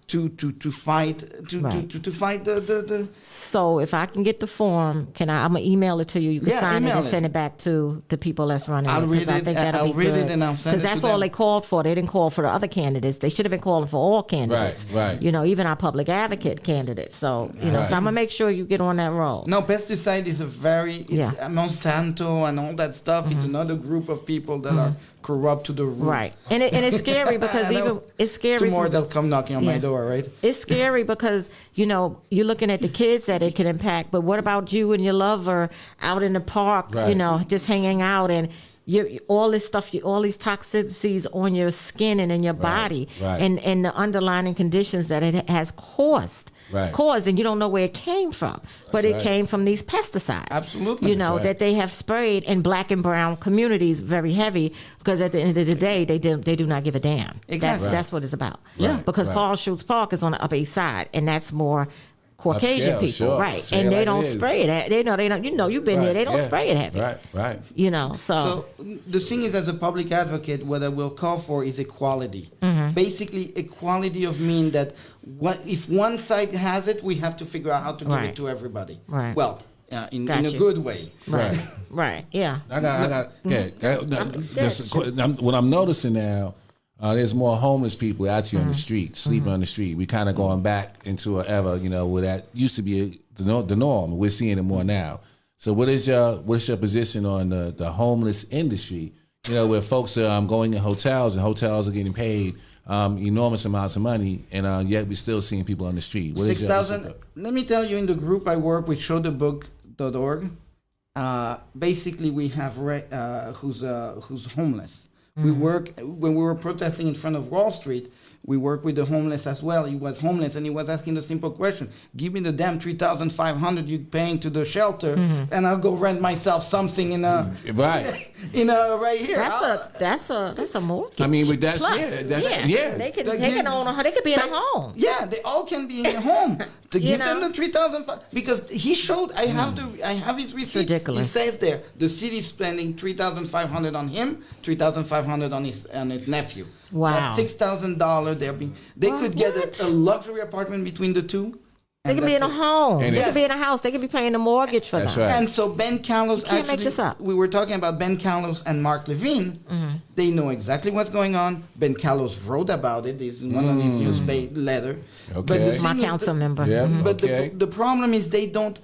to fight the. So if I can get the form, I'm gonna email it to you. You can sign it and send it back to the people that's running I'll it. read I it. think that'll I'll be read good. it and I'll send it to Because that's all them. they called for. They didn't call for the other candidates. They should have been calling for all candidates. Right. Even our public advocate candidates. So so I'm gonna make sure you get on that roll. No, pesticide is Monsanto and all that stuff. It's another group of people that are corrupt to the roof. Right. And it's scary because it's scary. Tomorrow they'll come knocking on my door, right? It's scary because, you're looking at the kids that it can impact, but what about you and your lover out in the park, just hanging out, and all this stuff, all these toxicities on your skin and in your body, and the underlying conditions that it has caused, and you don't know where it came from, but it came from these pesticides. Absolutely. That they have sprayed in Black and brown communities very heavy, because at the end of the day, they do not give a damn. Exactly. That's what it's about. Yeah. Because Carl Schurz Park is on the Upper East Side, and that's more Caucasian Upscale, people, sure. right? Say and it they like don't it is. spray it. They don't. You've been there. They don't spray it heavy. Right. So the thing is, as a public advocate, what I will call for is equality. Basically, equality of mean that if one side has it, we have to figure out how to give it to everybody. Right. Well, in a good way. Right. Yeah. What I'm noticing now, there's more homeless people out here on the street, sleeping on the street. We kind of going back into an era, where that used to be the norm. We're seeing it more now. So what's your position on the homeless industry? Where folks are going in hotels, and hotels are getting paid enormous amounts of money, and yet we're still seeing people on the street. 6,000. Let me tell you, in the group I work with, showthebook.org, basically we have who's homeless. We work, when we were protesting in front of Wall Street, we work with the homeless as well. He was homeless, and he was asking the simple question: give me the damn $3,500 you're paying to the shelter, and I'll go rent myself something in a right here. That's a mortgage. I mean, but that's Plus, They could be in a home. Yeah, they all can be in a home. To give them the $3,500, because he showed. I have his receipt. Ridiculous. He says there the city's spending $3,500 on him, $3,500 on his nephew. Wow. That's $6,000. They could get a luxury apartment between the two. They could be in a home. And They could be in a house. They could be paying the mortgage for That's that. right. And so Ben Callos, can't make this up. We were talking about Ben Callos and Mark Levine. They know exactly what's going on. Ben Callos wrote about it. It's in one of his newsletter. Okay. But the My thing is council member. Yeah. But Okay. the problem is they don't.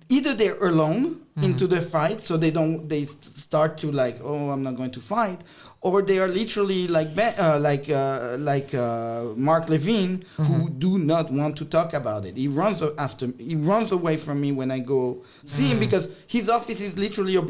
Either they're alone into the fight, so they start to like, oh, I'm not going to fight, or they are literally like Mark Levine, who do not want to talk about it. He runs away from me when I go see him, because his office is literally 2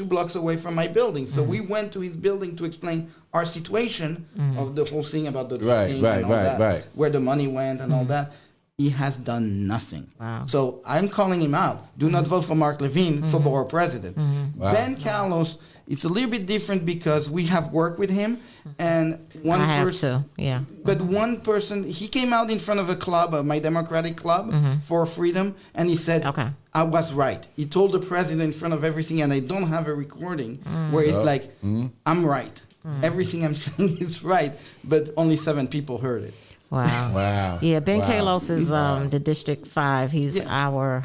blocks away from my building. So we went to his building to explain our situation of the whole thing about the thing and all that, where the money went and all that. He has done nothing. Wow. So I'm calling him out. Do not vote for Mark Levine for borough president. Wow. Ben Callos, it's a little bit different because we have worked with him, and one I have person. to. Yeah. But one person, he came out in front of a club, my Democratic club for freedom, and he said, Okay. I was right. He told the president in front of everything, and I don't have a recording, where he's like, I'm right. Everything I'm saying is right, but only 7 people heard it. Wow. Yeah, Ben Kalos is the District 5. He's our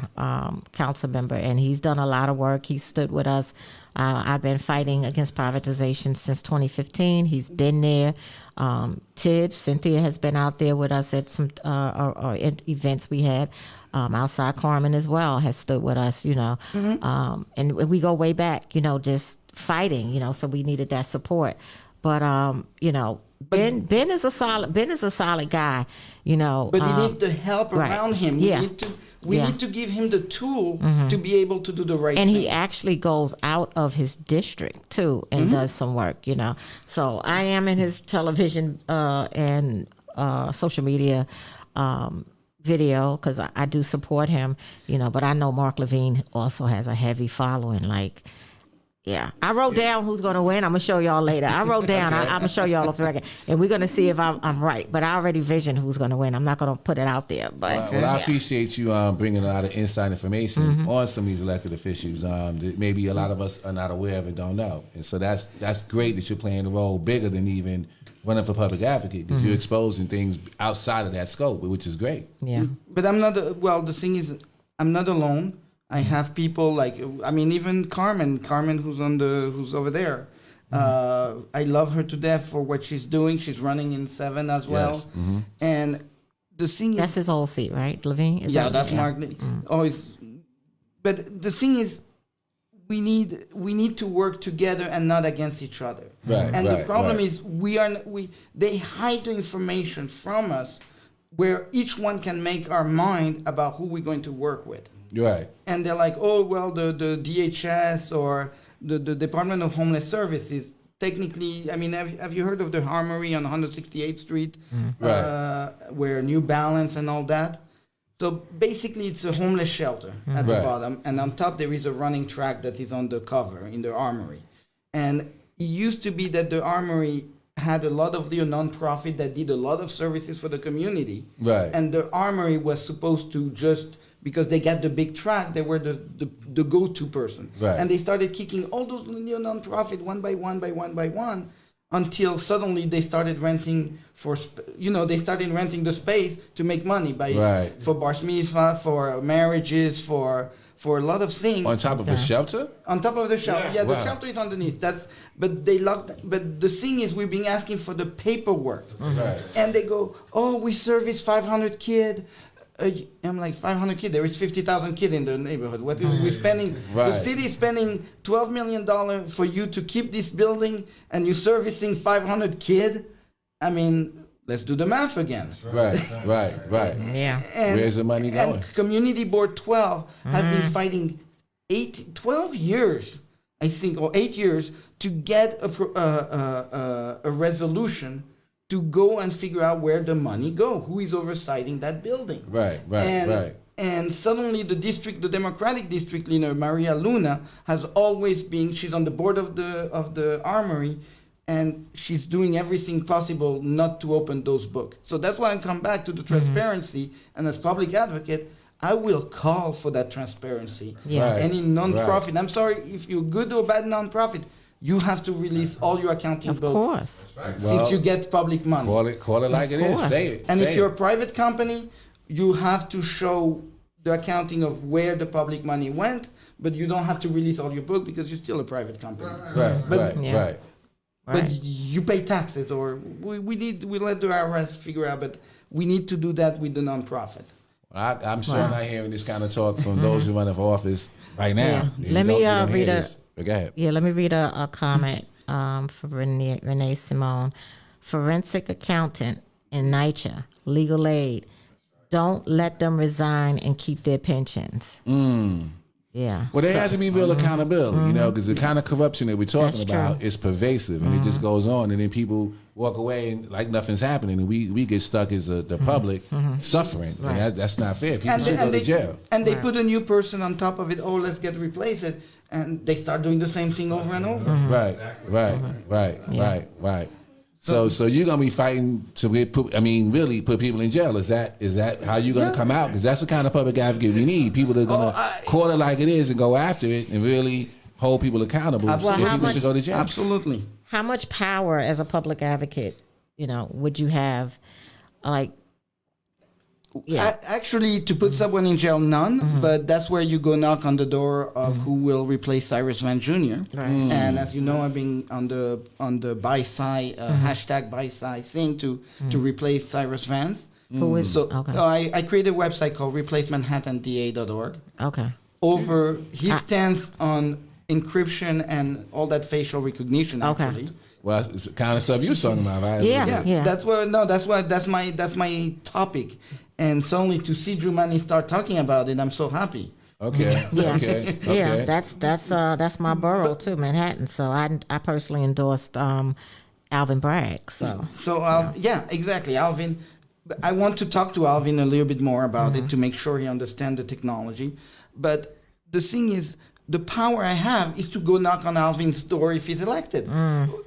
council member, and he's done a lot of work. He stood with us. I've been fighting against privatization since 2015. He's been there. Cynthia has been out there with us at some events we had. Outside Carmen as well has stood with us, and we go way back, just fighting, so we needed that support. But, Ben is a solid guy, But he need the help around him. We need to give him the tool to be able to do the right thing. And he actually goes out of his district too and does some work, So I am in his television and social media video, because I do support him, But I know Mark Levine also has a heavy following, Yeah, I wrote down who's going to win. I'm going to show y'all later. I wrote down. I'm going to show y'all off the record. And we're going to see if I'm right. But I already visioned who's going to win. I'm not going to put it out there. But I appreciate you bringing a lot of inside information on some of these elected officials that maybe a lot of us are not aware of and don't know. And so that's great that you're playing a role bigger than even running for public advocate, because you're exposing things outside of that scope, which is great. Yeah. But I'm not, the thing is, I'm not alone. I have people even Carmen who's over there. I love her to death for what she's doing. She's running in 7 as well. Yes. And the thing that's is, his old seat, right? Levine? that's Mark. But the thing is, we need to work together and not against each other. Right, and the right, problem right. is they hide the information from us, where each one can make our mind about who we're going to work with. Right. And they're like, oh well, the DHS or the Department of Homeless Services. Technically, I mean, have you heard of the Armory on 168th Street, Right. where New Balance and all that? So basically, it's a homeless shelter at the Right. bottom, and on top there is a running track that is on the cover in the Armory. And it used to be that the Armory had a lot of little nonprofit that did a lot of services for the community. Right. And the Armory was supposed to just, because they got the big track, they were the go-to person. Right. And they started kicking all those little nonprofit one by one, until suddenly they started renting they started renting the space to make money Right. for bar mitzvah, for marriages, for a lot of things. On top of a shelter? On top of the shelter, yeah, the Wow. shelter is underneath. But the thing is, we've been asking for the paperwork, Right. and they go, "Oh, we service 500 kids." I'm like, 500 kids. There is 50,000 kids in the neighborhood. What we're spending? Right. The city is spending $12 million for you to keep this building, and you're servicing 500 kids. I mean, let's do the math again. Right. Yeah. And, Where's the money going? And Community Board 12 have been fighting 12 years, I think, or 8 years to get a resolution to go and figure out where the money go, who is oversighting that building. Right. And suddenly the Democratic district leader, Maria Luna, has always been, she's on the board of the Armory, and she's doing everything possible not to open those books. So that's why I come back to the transparency, and as public advocate, I will call for that transparency. Yeah. Right. Any nonprofit, I'm sorry, if you're good or bad nonprofit, you have to release all your accounting Of books course. since Well, you get public money. Call it like it is. course. Say it. And Say if you're it. a private company, you have to show the accounting of where the public money went, but you don't have to release all your book because you're still a private company. But- Yeah. But Right. you pay taxes, or we let the IRS figure out, but we need to do that with the nonprofit. I'm sure not hearing this kind of talk from those who run for office right now. Yeah. You Let me, don't- you don't read hear a- this. But go ahead. Yeah, let me read a comment for Renee Simone. Forensic accountant in NYCHA, legal aid. Don't let them resign and keep their pensions. Yeah. Well, there has to be real accountability, because the kind of corruption that we're talking That's about true. is pervasive, and it just goes on, and then people walk away and like nothing's happening, and we get stuck as the public suffering, and that's not fair. People should go to jail. And they put a new person on top of it. Oh, let's replace it, and they start doing the same thing over and over. Right. So you're gonna be fighting to really put people in jail. Is that how you're gonna come out? Because that's the kind of public advocate we need. People that are gonna call it like it is and go after it and really hold people accountable. Well, So how people much- should go to jail. Absolutely. How much power as a public advocate, would you have? Like, yeah. Actually, to put someone in jail, none. But that's where you go knock on the door of who will replace Cyrus Van Jr. Right. And as you know, I've been on the buy side hashtag buy side thing to replace Cyrus Vance. Who is So okay? I created a website called replacemanhattanDA.org. Okay. Over his stance on encryption and all that facial recognition. Okay. Actually. Well, it's the kind of stuff you're talking about, right? Yeah. Yeah, that's my topic, and suddenly to see Jumani start talking about it, I'm so happy. Okay. Yeah. Okay. Yeah, that's my borough too, Manhattan. So I personally endorsed Alvin Bragg. So Exactly, Alvin. But I want to talk to Alvin a little bit more about it to make sure he understands the technology. But the thing is, the power I have is to go knock on Alvin's door if he's elected.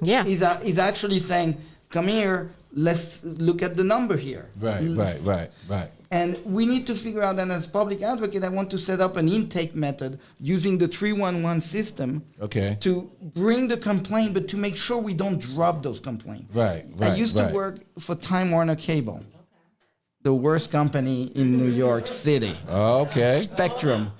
yeah. He's actually saying, "Come here, let's look at the number here." Right. And we need to figure out, and as public advocate, I want to set up an intake method using the 311 system Okay. to bring the complaint, but to make sure we don't drop those complaints. Right. I used to work for Time Warner Cable, the worst company in New York City. Okay. Spectrum.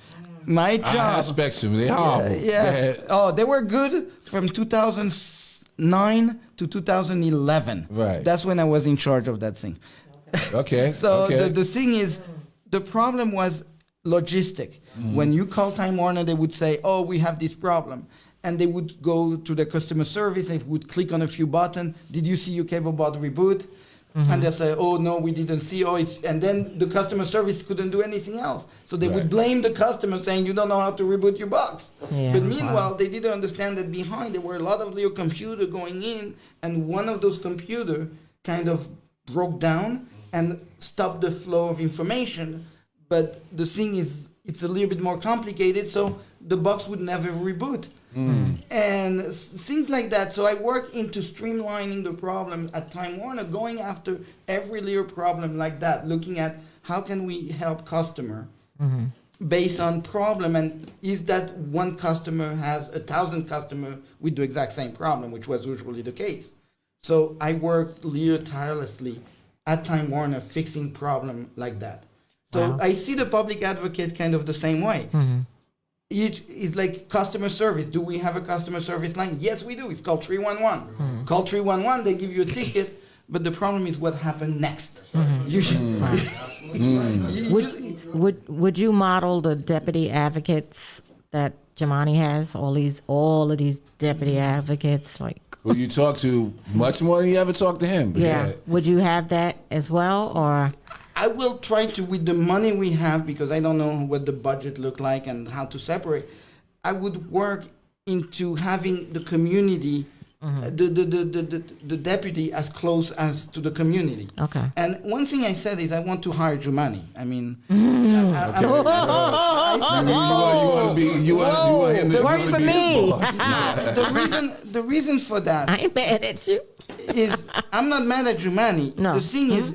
My I job. Spectrum. They horrible. Yes. Oh, they were good from 2009 to 2011. Right. That's when I was in charge of that thing. Okay. So okay. the thing is, the problem was logistic. When you call Time Warner, they would say, "Oh, we have this problem," and they would go to the customer service. They would click on a few buttons. Did you see your cable bot reboot? And they say, "Oh no, we didn't see." And then the customer service couldn't do anything else, so they would blame the customer, saying, "You don't know how to reboot your box." Yeah, but meanwhile, they didn't understand that behind there were a lot of little computers going in, and one of those computers kind of broke down and stopped the flow of information. But the thing is, it's a little bit more complicated, so the box would never reboot. And things like that. So I work into streamlining the problem at Time Warner, going after every little problem like that, looking at how can we help customer based on problem, and is that one customer has 1,000 customers with the exact same problem, which was usually the case. So I worked little tirelessly at Time Warner fixing problem like that. So I see the public advocate kind of the same way. It's like customer service. Do we have a customer service line? Yes, we do. It's called 311. Call 311, they give you a ticket, but the problem is what happened next. You should, Would you model the deputy advocates that Jamani has? All of these deputy advocates, like. Who you talk to much more than you ever talk to him. But yeah. Would you have that as well, or? I will try to, with the money we have, because I don't know what the budget look like and how to separate, I would work into having the community, the deputy as close as to the community. Okay. And one thing I said is I want to hire Jumani. I mean, you want him to work for me. The reason for that I ain't mad at you. is I'm not mad at Jumani. No. The thing is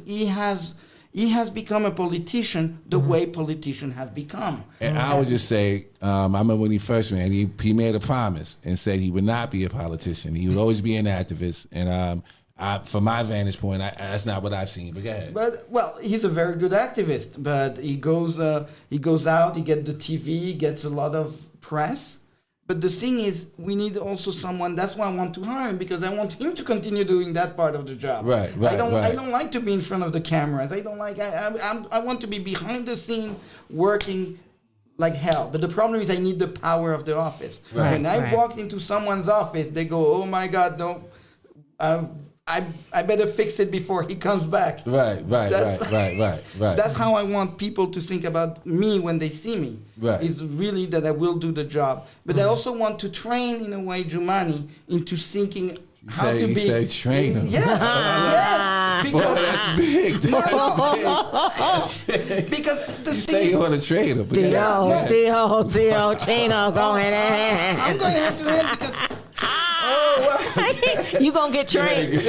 he has become a politician the way politicians have become. And I would just say, I remember when he first ran, he made a promise and said he would not be a politician. He would always be an activist. And from my vantage point, that's not what I've seen. But go ahead. But well, he's a very good activist. But he goes out, he gets the TV, he gets a lot of press. But the thing is, we need also someone. That's why I want to hire him, because I want him to continue doing that part of the job. Right. I don't like to be in front of the cameras. I don't like. I want to be behind the scene, working like hell. But the problem is, I need the power of the office. Right. When I walk into someone's office, they go, "Oh my God, no." I better fix it before he comes back. Right. That's how I want people to think about me when they see me. Right. Is really that I will do the job. But I also want to train, in a way, Jumani into thinking how to be. You say train him. Yes. Because that's big. That's big. Because the You thing say is, you want to train him. Theo Chino going in. I'm going to have to end because. You gonna get trained.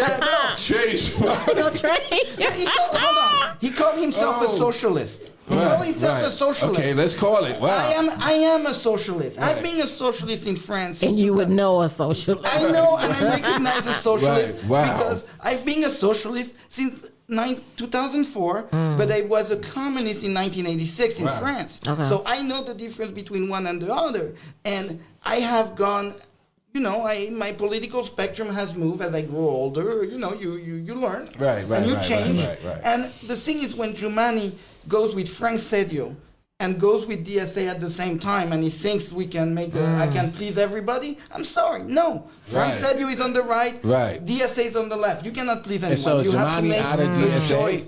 Chase. You gonna train. Hold on. He called himself a socialist. He called himself a socialist. Okay, let's call it. Wow. I am a socialist. Right. I've been a socialist in France. And you would know a socialist. I know, and I recognize a socialist Right. Wow. because I've been a socialist since 2004, but I was a communist in 1986 in France. Okay. So I know the difference between one and the other. And I have gone, my political spectrum has moved as I grow older. You learn. Right, and you change. Right. And the thing is, when Jumani goes with Frank Sedio and goes with DSA at the same time, and he thinks we can make I can please everybody, I'm sorry. No. Frank Sedio is on the right. Right. DSA is on the left. You cannot please anyone. And so you have to Jumani make out of a DSA? choice.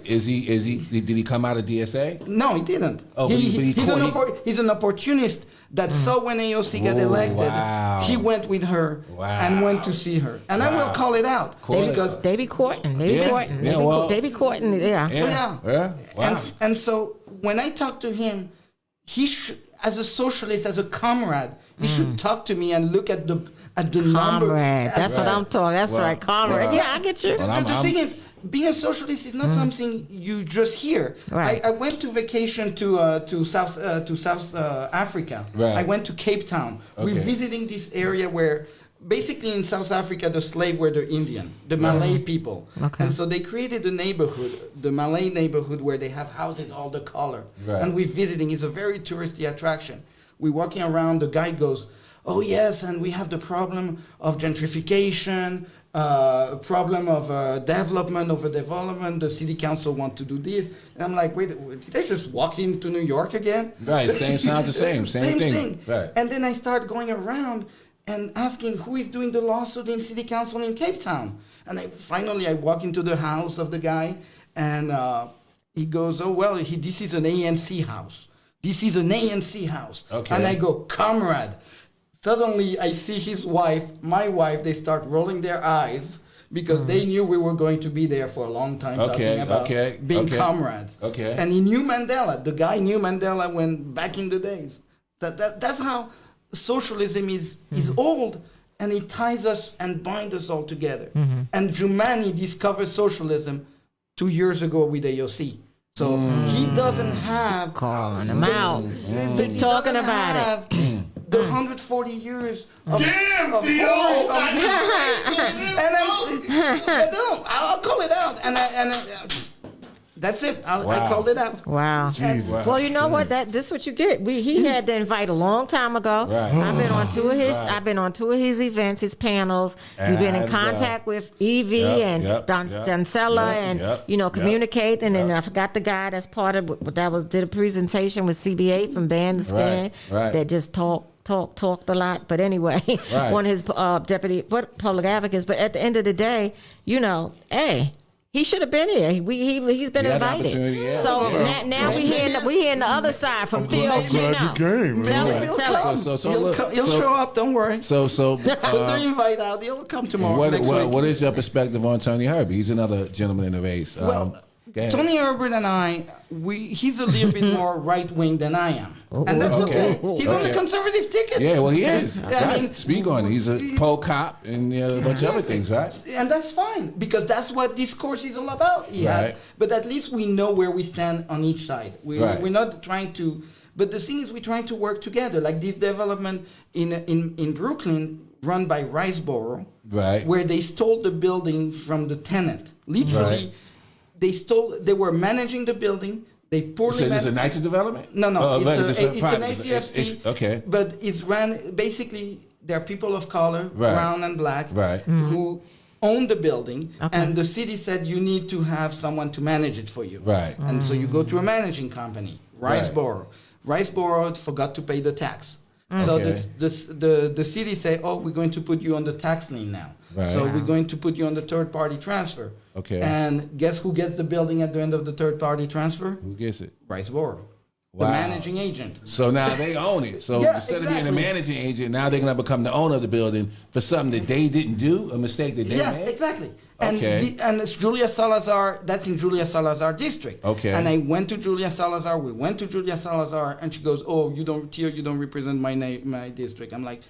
Did he come out of DSA? No, he didn't. Oh, but He's an opportunist that saw when AOC got elected. Wow. He went with her and went to see her. And I will call it out. Because They be courting. They be courting. Yeah. Wow. And so when I talk to him, he should, as a socialist, as a comrade, he should talk to me and look at the number. Comrade. That's what I'm talking. That's right. Comrade. Well, Yeah, I get you. The thing is, being a socialist is not something you just hear. Right. I went to vacation to South Africa. Right. I went to Cape Town. We're visiting this area where basically in South Africa the slaves were the Indian, the Malay people. Okay. And so they created a neighborhood, the Malay neighborhood, where they have houses all the color. Right. And we're visiting. It's a very touristy attraction. We're walking around. The guide goes, "Oh yes, and we have the problem of gentrification." problem of development, overdevelopment. The city council want to do this. And I'm like, wait, did they just walk into New York again? Right, sounds the same thing. Right. And then I start going around and asking who is doing the lawsuit in city council in Cape Town. And finally I walk into the house of the guy, and he goes, oh, well, this is an ANC house. This is an ANC house. Okay. And I go, comrade. Suddenly I see his wife, my wife, they start rolling their eyes because they knew we were going to be there for a long time talking about being comrades. Okay. And he knew Mandela. The guy knew Mandela when back in the days. That's how socialism is old, and it ties us and binds us all together. And Jumani discovered socialism 2 years ago with AOC. So he doesn't have Calling him out. Talking about it. The 140 years of Damn, of Theo! I'll call it out, and that's it. I called it out. Wow. Jesus. Well, you know what? This what you get. He had the invite a long time ago. Right. I've been on two of his. I've been on two of his events, his panels. We've been in contact with Evie and Dancella, and communicating. And I forgot the guy that's part of did a presentation with CBA from Band to Skin that just talked a lot. But anyway, one of his deputy public advocates. But at the end of the day, hey. He should have been here. He's been invited. So now we hearing the other side from Theo Chino. I'm glad you came. Tell him. He'll show up. Don't worry. So Put the invite out. He'll come tomorrow. What is your perspective on Tony Herbie? He's another gentleman in the race. Tony Herbert and I, he's a little bit more right wing than I am, and that's okay. He's on the conservative ticket. Yeah, well, he is. I mean, speak on it. He's a poll cop and a bunch of other things, right? And that's fine because that's what discourse is all about. But at least we know where we stand on each side. We're not trying to. But the thing is, we're trying to work together. Like this development in Brooklyn, run by Riceboro, where they stole the building from the tenant. Literally. They were managing the building. They poorly managed. It's a nicer development? No. It's an HGFC. Okay. But it's ran, basically, there are people of color, brown and black, who own the building. Okay. And the city said, you need to have someone to manage it for you. Right. And so you go to a managing company, Riceboro. Riceboro forgot to pay the tax. So the city say, oh, we're going to put you on the tax lien now. So we're going to put you on the third-party transfer. Okay. And guess who gets the building at the end of the third-party transfer? Who gets it? Riceboro, the managing agent. So now they own it. So instead of being the managing agent, now they're going to become the owner of the building for something that they didn't do, a mistake that they made? Yeah, exactly. And it's Julia Salazar, that's in Julia Salazar district. Okay. And I went to Julia Salazar, we went to Julia Salazar, and she goes, oh, you don't represent my district. I'm like,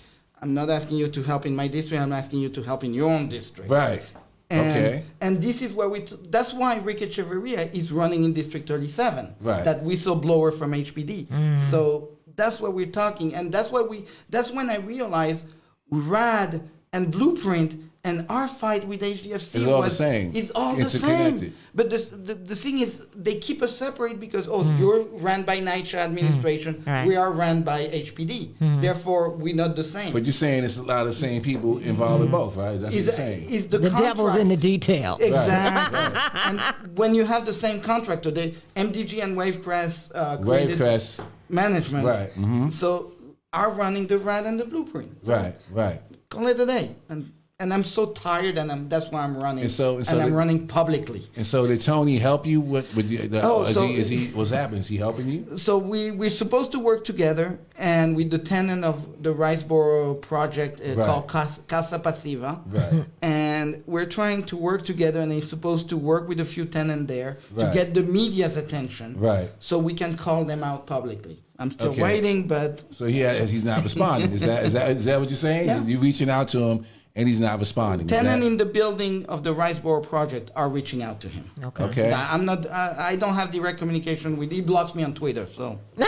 I'm not asking you to help in my district, I'm asking you to help in your own district. Right. And this is where that's why Ricky Cheverria is running in District 37. Right. That whistleblower from HPD. So that's what we're talking. And that's when I realized RAD and Blueprint and our fight with HDFC is all the same. It's all the same. But the thing is, they keep us separate because, you're ran by NYCHA administration. We are ran by HPD. Therefore, we're not the same. But you're saying it's a lot of the same people involved in both, right? That's what you're saying. The devil's in the detail. Exactly. And when you have the same contractor, the MDG and Wavecrest created management. Right. Mm-hmm. So are running the RAD and the Blueprint. So right. Call it a day. And I'm so tired, and that's why I'm running. And I'm running publicly. And so did Tony help you with what's happening? Is he helping you? So we're supposed to work together, and with the tenant of the Riceboro project called Casa Pasiva. Right. And we're trying to work together, and he's supposed to work with a few tenants there to get the media's attention. Right. So we can call them out publicly. I'm still waiting, but so he's not responding. Is that what you're saying? Yeah. You're reaching out to him, and he's not responding. Tenants in the building of the Riceboro project are reaching out to him. Okay. I'm not. I don't have direct communication with. He blocks me on Twitter. So. He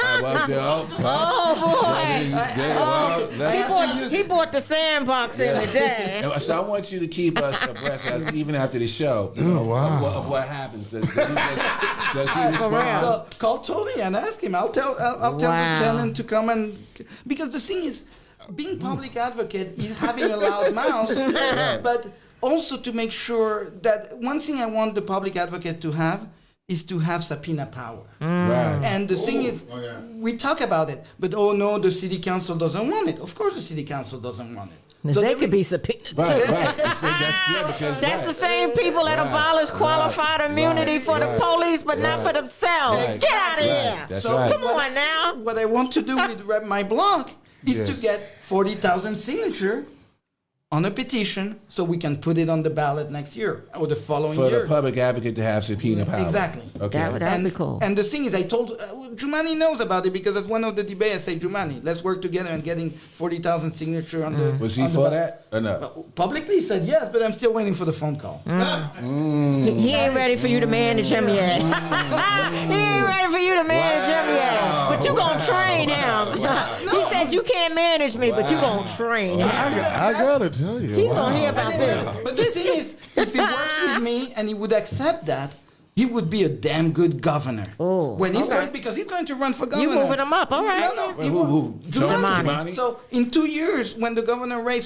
bought the sandbox in the day. So I want you to keep us abreast, even after the show. Of what happens. Does he respond? Call Tony and ask him. I'll tell the tenant to come because the thing is, being public advocate is having a loud mouth, but also to make sure that one thing I want the public advocate to have is to have subpoena power. Right. And the thing is, we talk about it, but oh no, the city council doesn't want it. Of course the city council doesn't want it. So they could be subpoenaed. Right, too. right. Because That's the same people that abolished qualified immunity for the police, but not for themselves. Right. Get out of Right. here. That's So right. Come on now. What I want to do with my blog is Yes. to get 40,000 signatures on a petition so we can put it on the ballot next year or the following For year. the public advocate to have subpoena power. Exactly. Okay. That'd be cool. And the thing is, I told Jumani knows about it because at one of the debates I say, Jumani, let's work together and getting 40,000 signatures on the. Was he on the for ballot. that or no? Publicly he said yes, but I'm still waiting for the phone call. He ain't ready for you to manage him yet. He ain't ready for you to manage him yet. But you gonna train him. He said you can't manage me, but you gonna train him. I gotta tell you. He's gonna hear about this. But the thing is, if he works with me and he would accept that, he would be a damn good governor. Oh, when he's okay. going, because he's going to run for governor. You moving him up, all right. No, Wait, he who? will. Jumani. So in 2 years, when the governor race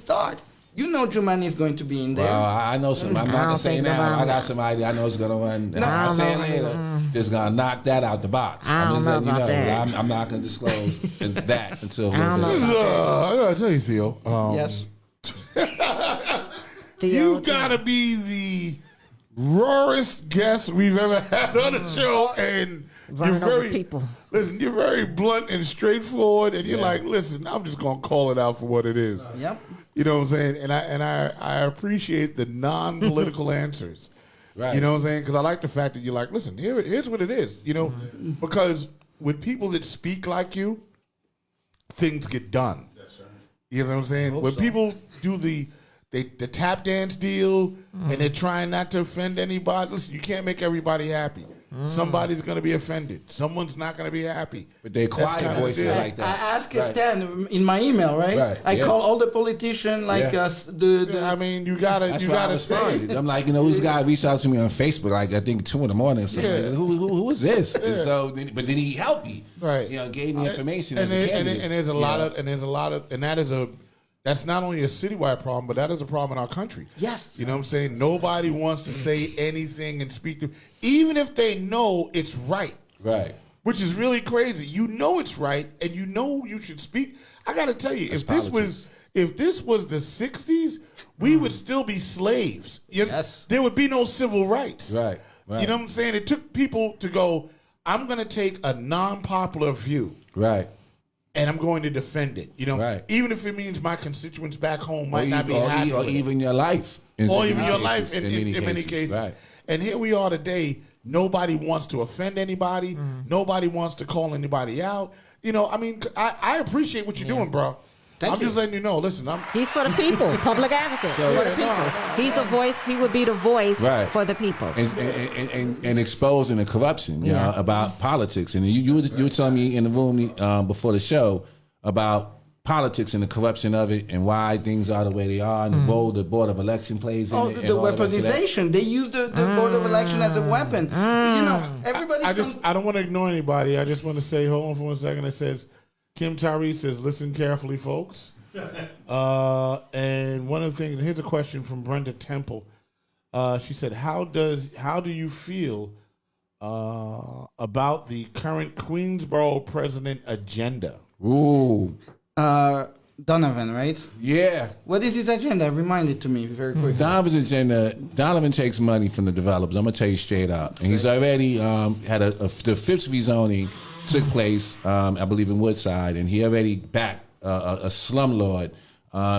start, you know Jumani is going to be in there. Well, I know some. I'm not I gonna don't say think now. about I it. got somebody I know is gonna run. And I'll don't say it know. later. Just gonna knock that out the box. I I'm don't just know letting you about know. that. I'm not gonna disclose that until I don't know. I gotta tell you, Theo. Yes. You gotta be the rawest guest we've ever had on the show, and Running you're over very people. Listen, you're very blunt and straightforward, and you're like, listen, I'm just gonna call it out for what it is. Yep. You know what I'm saying? And I appreciate the non-political answers. Right. You know what I'm saying? Because I like the fact that you're like, listen, here's what it is. You know, because with people that speak like you, things get done. You know what I'm saying? When people do the tap dance deal and they're trying not to offend anybody, listen, you can't make everybody happy. Somebody's going to be offended. Someone's not going to be happy. But they quiet kinda voices deal. like that. I asked Stan in my email, right? Right, I yeah. call all the politicians like Yeah. the I mean, you gotta That's why I say it. responded. I'm like, this guy reached out to me on Facebook, like I think 2 a.m. or something. Yeah. Like, who is this? And so, but did he help me? Right. You know, gave me information. And, as a and candidate. there's a lot of, and that's not only a citywide problem, but that is a problem in our country. Yes. You know what I'm saying? Nobody wants to say anything and speak to, even if they know it's right. Right. Which is really crazy. You know it's right, and you know you should speak. I got to tell you, if this was the '60s, we would still be slaves. Yes. There would be no civil rights. Right. You know what I'm saying? It took people to go, I'm going to take a non-popular view. Right. And I'm going to defend it. You know, Right. even if it means my constituents back home might not be happy or with it. even your life. Or even your life in many cases. Right. And here we are today. Nobody wants to offend anybody. Nobody wants to call anybody out. You know, I mean, I appreciate what you're doing, bro. I'm just letting you know. Listen, He's for the people, public advocate. So- for the people. He's the voice. He would be the voice Right. for the people. And exposing the corruption, you know, about politics. And you were telling me in the room before the show about politics and the corruption of it and why things are the way they are and the role the Board of Election plays in Oh, it. the and all the rest of that. weaponization. They use the Board of Election as a weapon. You know, everybody's I don't want to ignore anybody. I just want to say, hold on for 1 second. It says, Kim Tyree says, listen carefully, folks. And one of the things, here's a question from Brenda Temple. She said, how do you feel about the current Queensboro president agenda? Ooh. Donovan, right? Yeah. What is his agenda? Remind it to me very quickly. Donovan takes money from the developers. I'm going to tell you straight up. And he's already had the fifth rezoning took place, I believe, in Woodside, and he already backed a slumlord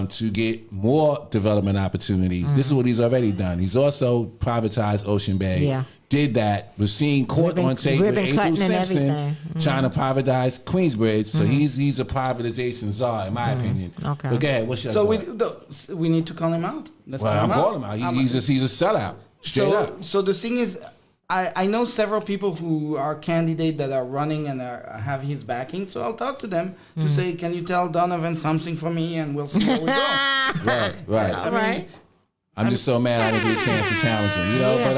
to get more development opportunities. This is what he's already done. He's also privatized Ocean Bay. Yeah. Did that, was seen caught on tape with ribbon April cutting and Simpson everything. trying to privatize Queensbridge. So he's a privatization czar, in my opinion. Okay. But go ahead, what's your So thought? we need to call him out. Let's Well, call I'm him out. calling him out. He's a sellout. Straight up. So the thing is, I know several people who are candidates that are running and have his backing. So I'll talk to them to say, can you tell Donovan something for me, and we'll see where we go. Right. All right. I'm just so mad I didn't get a chance to challenge him, you know. Yeah. But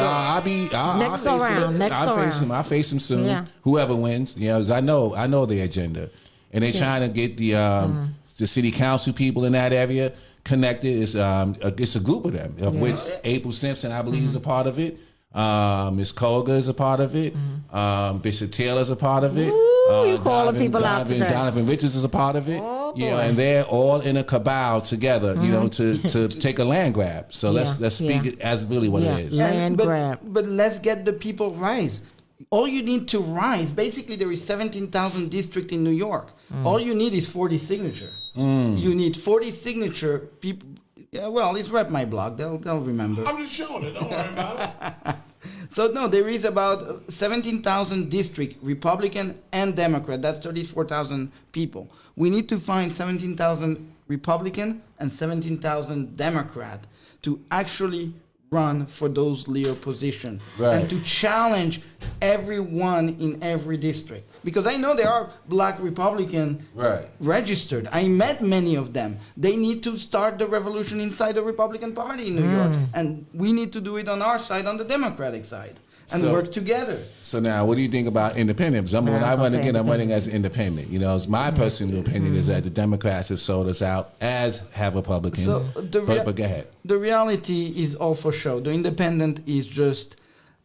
I'll face him. I'll face him soon. Yeah. Whoever wins, you know, 'cause I know their agenda, and they're trying to get the city council people in that area connected. It's a group of them, of which April Simpson, I believe, is a part of it. Ms. Koga is a part of it. Bishop Taylor is a part of it. You calling people out today. Donovan Richards is a part of it. Oh, you know, boy. and they're all in a cabal together, you know, to take a land grab. So let's speak it as really what it is. Land grab. But let's get the people rise. All you need to rise, basically there is 17,000 districts in New York. All you need is 40 signature. You need 40 signature people. Yeah, well, it's Rep My Blog. They'll remember. I'm just showing it. Don't worry about it. So no, there is about 17,000 district, Republican and Democrat. That's 34,000 people. We need to find 17,000 Republican and 17,000 Democrat to actually run for those leader positions and to challenge everyone in every district. Because I know there are black Republican registered. I met many of them. They need to start the revolution inside the Republican Party in New York. And we need to do it on our side, on the Democratic side, and work together. So now, what do you think about independents? I'm running as independent. You know, it's my personal opinion is that the Democrats have sold us out, as have Republicans. So but go ahead. The reality is all for show. The independent is just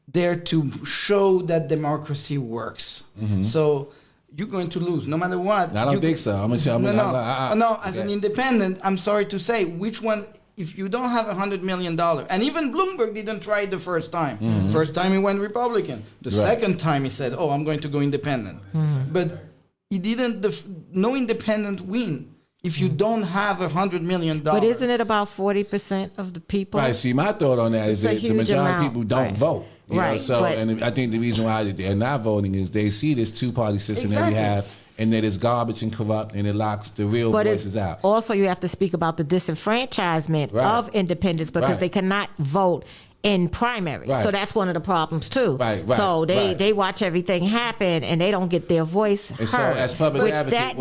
there to show that democracy works. So you're going to lose no matter what. I don't think so. I'm gonna tell you. No. As an independent, I'm sorry to say, which one? If you don't have $100 million, and even Bloomberg didn't try it the first time. First time he went Republican. The second time he said, "Oh, I'm going to go independent." But he didn't. No independent win if you don't have $100 million. But isn't it about 40% of the people? Right. See, my thought on that is that the majority of people don't vote. You know, so, and I think the reason why they're not voting is they see this two-party system that we have, and that it's garbage and corrupt, and it locks the real voices out. Also, you have to speak about the disenfranchisement of independents because they cannot vote in primaries. So that's one of the problems too. So they watch everything happen and they don't get their voice heard. So as public advocate, that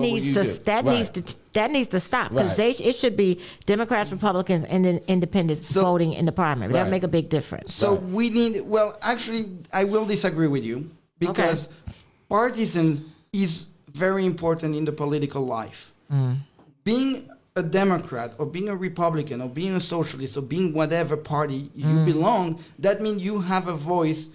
needs to stop because it should be Democrats, Republicans, and then independents voting in the primary. That make a big difference. So we need. Well, actually, I will disagree with you because partisan is very important in the political life. Being a Democrat or being a Republican or being a socialist or being whatever party you belong, that means you have a voice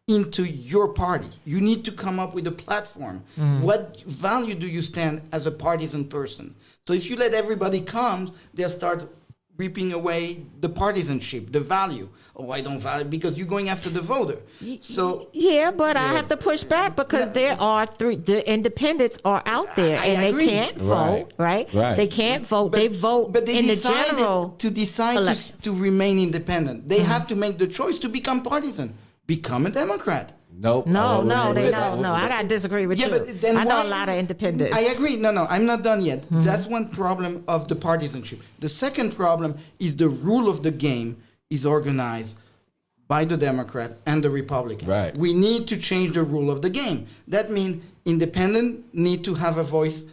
into your party. You need to come up with a platform. What value do you stand as a partisan person? So if you let everybody come, they'll start ripping away the partisanship, the value. Oh, I don't value because you're going after the voter. So but I have to push back because there are the independents are out there and they can't vote, right? They can't vote. They vote but they in the general to decide to remain independent. They have to make the choice to become partisan, become a Democrat. Nope. No. I gotta disagree with you. But then I know a lot of independents. I agree. No, I'm not done yet. That's one problem of the partisanship. The second problem is the rule of the game is organized by the Democrat and the Republican. We need to change the rule of the game. That means independent need to have a voice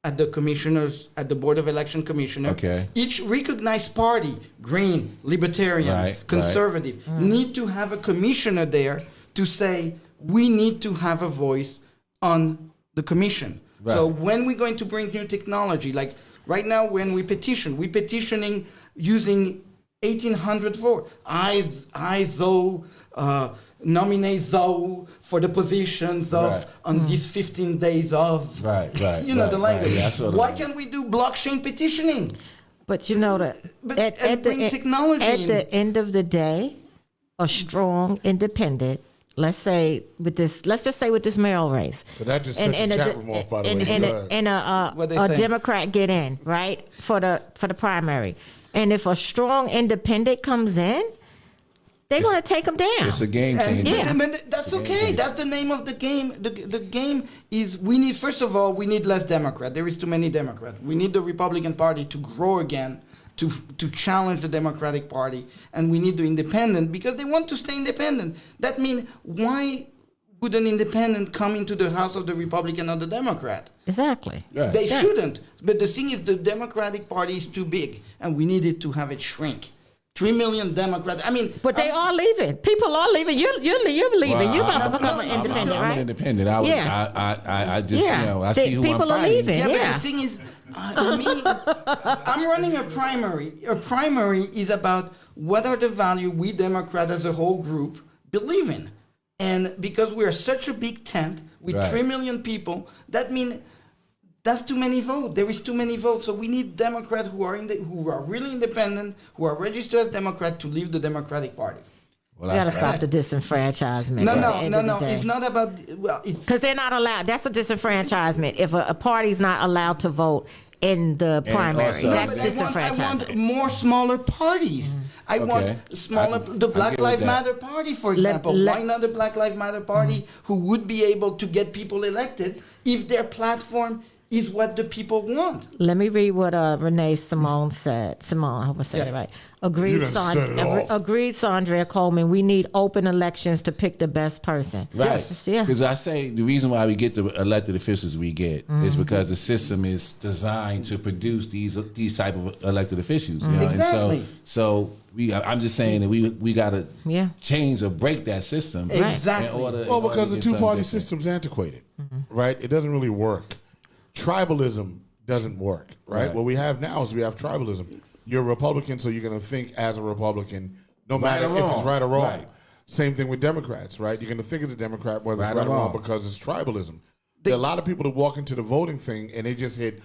at the commissioners, at the Board of Election Commissioner. Each recognized party, Green, Libertarian, Conservative, need to have a commissioner there to say, we need to have a voice on the commission. So when we're going to bring new technology, like right now when we petitioning using 1,800 votes. Nominate thou for the positions of on these 15 days of the language. Why can't we do blockchain petitioning? But you know that at the end of the day, a strong independent. Let's just say with this mayoral race. So that just set the chat room off, by the way. And a Democrat get in, right, for the primary. And if a strong independent comes in, they're going to take them down. It's a game changer. But that's okay. That's the name of the game. The game is we need less Democrat. There is too many Democrats. We need the Republican Party to grow again, to challenge the Democratic Party, and we need the independent because they want to stay independent. That means why would an independent come into the House of the Republican or the Democrat? Exactly. They shouldn't. But the thing is the Democratic Party is too big, and we needed to have it shrink. 3 million Democrats. But they are leaving. People are leaving. You're leaving. Well, you're about to become an independent, right? I'm an independent. I just, I see who people I'm fighting. are leaving. But the thing is, I'm running a primary. A primary is about what are the values we Democrats as a whole group believe in. And because we are such a big tent with 3 million people, that means that's too many votes. There is too many votes. So we need Democrats who are really independent, who are registered as Democrat to leave the Democratic Party. Well, We gotta stop the disenfranchisement. No. It's not about. Well, it's because they're not allowed. That's a disenfranchisement. If a party's not allowed to vote in the primary, also- that's I disenfranchisement. want more smaller parties. I want smaller. The Black get Lives with that. Matter Party, for example. Why not the Black Lives Matter Party who would be able to get people elected if their platform is what the people want? Let me read what Renee Simone said. Simone, I hope I said it right. Agreed, You done set it off. agreed, Saundrea Coleman. We need open elections to pick the best person. Right. Yes. Yeah. Because I say the reason why we get the elected officials we get is because the system is designed to produce these type of elected officials. You know? Exactly. And so I'm just saying that we got to change or break that system. Exactly. Well, because the two-party system's antiquated, right? It doesn't really work. Tribalism doesn't work, right? What we have now is we have tribalism. You're a Republican, so you're going to think as a Republican, no matter if it's right or wrong. Right. Same thing with Democrats, right? You're going to think as a Democrat whether it's right or wrong because it's tribalism. There are a lot of people that walk into the voting thing and they just hit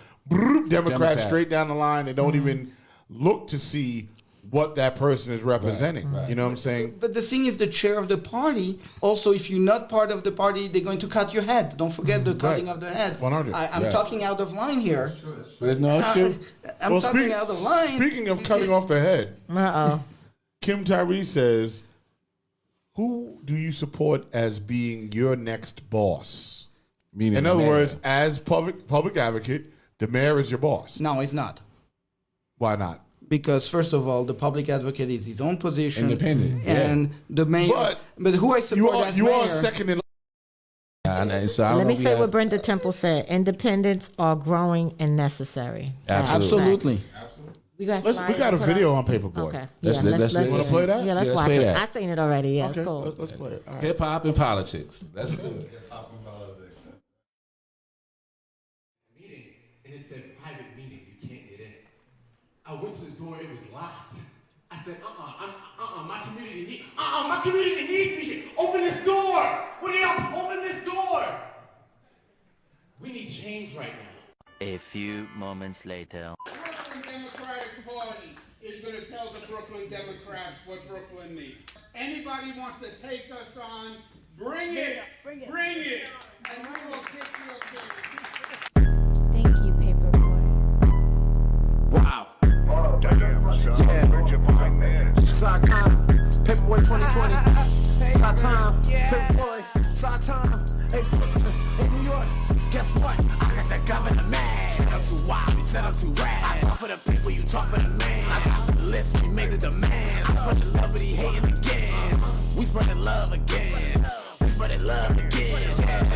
Democrat straight down the line and don't even look to see what that person is representing. You know what I'm saying? But the thing is, the chair of the party, also, if you're not part of the party, they're going to cut your head. Don't forget the cutting of the head. 100. I'm talking out of line here. But no, sure. I'm talking out of line. Speaking of cutting off the head, Kim Tyree says, who do you support as being your next boss? Meaning In other words, as public advocate, the mayor is your boss. No, it's not. Why not? Because first of all, the public advocate is his own position, Independent, and the mayor. But who I support as you mayor, are second in. Let me say what Brenda Temple said. Independents are growing and necessary. Absolutely. We got a video on Paperboy. Okay. Let's Want to play that? Yeah, let's watch play it. that. I seen it already. Yeah, Okay, it's cool. let's play it. All right. Hip hop and politics. Let's do it. Meeting, and it said private meeting, you can't get in. I went to the door, it was locked. I said, my community needs me here. Open this door. What are y'all, open this door. We need change right now. A few moments later. The Brooklyn Democratic Party is going to tell the Brooklyn Democrats what Brooklyn needs. Anybody wants to take us on, bring it. Bring it. And we will kick your case. Thank you, Paperboy. Wow. Damn, son, where'd you find this? Side time, Paperboy 2020. Side time, Paperboy. Side time, hey, New York. Guess what? I got the governor mad. Said I'm too wild, he said I'm too rad. I talk for the people, you talk for the man. I got the list, we made the demand. I spread the love, but he hating again. We spreading love again. We spreading love again.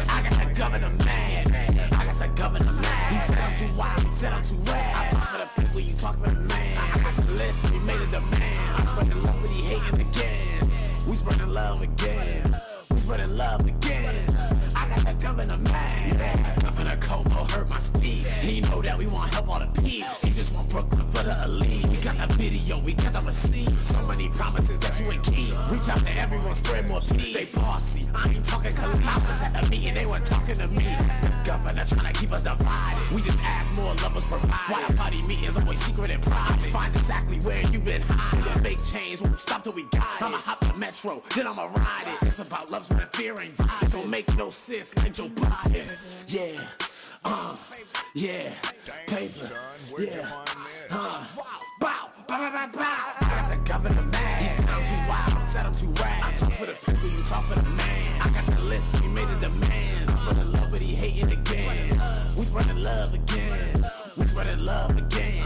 I got the governor mad. I got the governor mad. He said I'm too wild, he said I'm too rad. I talk for the people, you talk for the man. I got the list, we made the demand. I spread the love, but he hating again. We spreading love again. We spreading love again. I got the governor mad. Governor Como hurt my speech. He know that we want help all the peeps. He just want Brooklyn for the elite. We got the video, we got the receipts. So many promises that you ain't keep. Reach out to everyone, spread more peace. They bossy, I ain't talking college. I was at the meeting, they weren't talking to me. The governor trying to keep us divided. We just ask more love us provided. Why the party meetings always secret and private? Find exactly where you been hiding. Make change, won't stop till we got it. I'ma hop the metro, then I'ma ride it. It's about love, spread fear and vibe. It don't make no sense like Joe Biden. Yeah, yeah, paper, yeah, bow, bow, bow, bow, bow. I got the governor mad. He said I'm too wild, said I'm too rad. I talk for the people, you talk for the man. I got the list, we made a demand. For the love, but he hating again. We spreading love again. We spreading love again.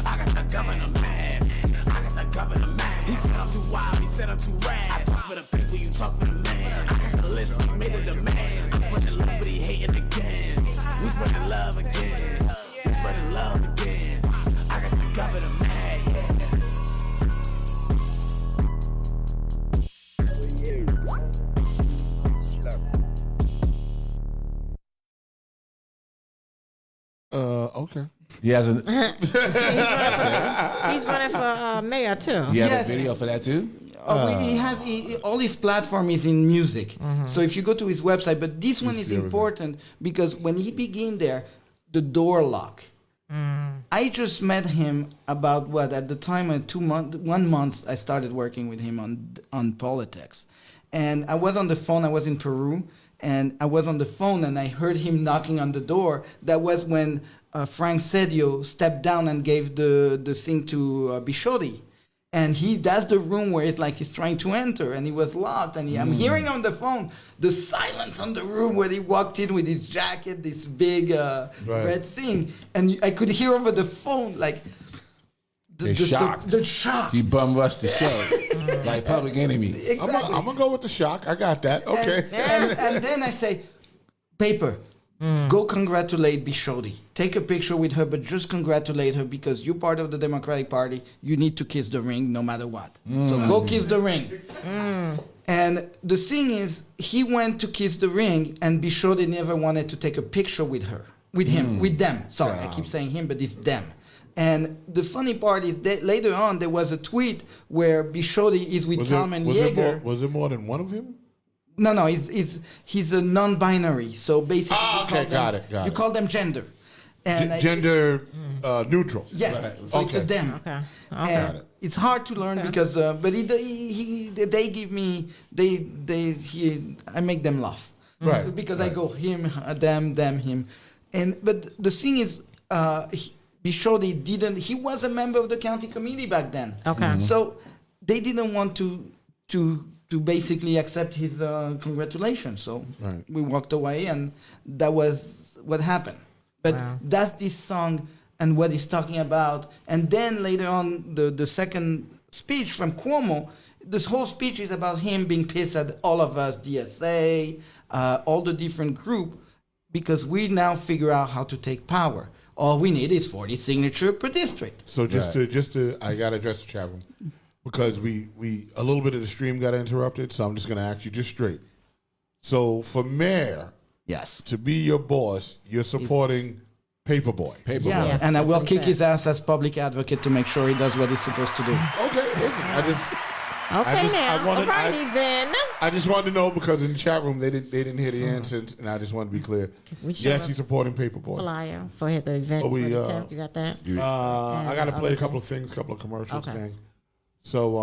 I got the governor mad. I got the governor mad. He said I'm too wild, he said I'm too rad. I talk for the people, you talk for the man. I got the list, we made a demand. We spreading love, but he hating again. We spreading love again. We spreading love again. I got the governor mad, yeah. Okay. He has a He's running for mayor too. he has Yes. a video for that too. He has all his platform is in music. So if you go to his website, but this one is see everything. important because when he began there, the door lock. I just met him about what at the time 1 month I started working with him on politics, and I was on the phone. I was in Peru, and I was on the phone, and I heard him knocking on the door. That was when Frank Sedio stepped down and gave the thing to Bishotti. And that's the room where it's like he's trying to enter, and he was locked. And I'm hearing on the phone the silence on the room where he walked in with his jacket, this big red thing, and I could hear over the phone like They're shocked. The shock. He bum rushed the show like Public Enemy. Exactly. I'm gonna go with the shock. I got that. Okay. And then I say, Paper, go congratulate Bishotti. Take a picture with her, but just congratulate her because you're part of the Democratic Party. You need to kiss the ring no matter what. So go kiss the ring. And the thing is, he went to kiss the ring, and Bishotti never wanted to take a picture with her, with him, with them. Sorry, I keep saying him, but it's them. And the funny part is that later on there was a tweet where Bishotti is with Tom and Yeager. Was it more than one of him? No, he's a non-binary. So basically, got it. You call them gender, and Gender neutral. yes, Right. so it's a Okay. them. Okay. And it's hard to learn because, but they give me I make them laugh, Right, Because I go him, them, him, but the thing is, Bishotti didn't. He was a member of the county committee back then. Okay. So they didn't want to basically accept his congratulations. So Right. we walked away, and that was what happened. But that's this song and what he's talking about. And then later on, the second speech from Cuomo, this whole speech is about him being pissed at all of us, DSA, all the different group, because we now figure out how to take power. All we need is 40 signature per district. So just to, I gotta address the chat room because we a little bit of the stream got interrupted. So I'm just gonna ask you just straight. So for mayor Yes. to be your boss, you're supporting Paperboy. Yeah, and I will kick his ass as public advocate to make sure he does what he's supposed to do. Okay, listen, Okay, alrighty then. I just wanted to know because in the chat room they didn't hear the answer, and I just want to be clear. Yes, he's supporting Paperboy. Flyer for the event. Oh, we, for the 10th. You got that? I got to play a couple of things, couple of commercials, Okay. thing. So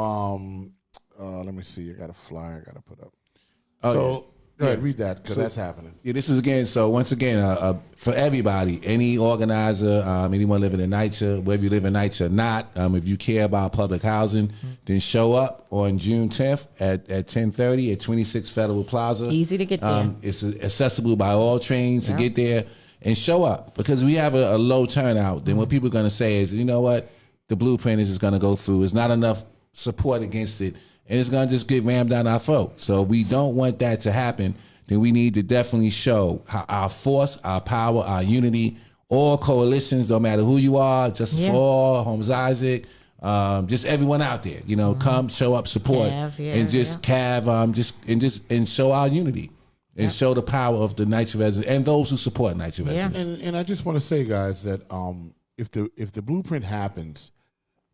let me see. I got a flyer I got to put up. Oh, So go ahead, read that because that's happening. Yeah, this is again. So once again, for everybody, any organizer, anyone living in NYCHA, whether you live in NYCHA or not, if you care about public housing, then show up on June 10th at 10:30 at 26 Federal Plaza. Easy to get there. It's accessible by all trains to get there and show up because we have a low turnout. Then what people are going to say is, you know what, the blueprint is just going to go through. There's not enough support against it. And it's going to just get rammed down our throat. So if we don't want that to happen, then we need to definitely show our force, our power, our unity, all coalitions, no matter who you are, Justice for All, Holmes Isaac, just everyone out there, come show up, support, and just and show our unity and show the power of the NYCHA residents and those who support NYCHA residents. And I just want to say, guys, that if the blueprint happens,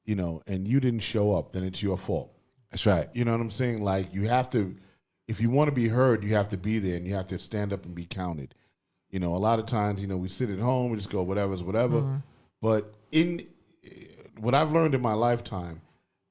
and you didn't show up, then it's your fault. That's right. You know what I'm saying? Like you have to, if you want to be heard, you have to be there and you have to stand up and be counted. A lot of times, we sit at home, we just go whatever's whatever. Mm-hmm. But what I've learned in my lifetime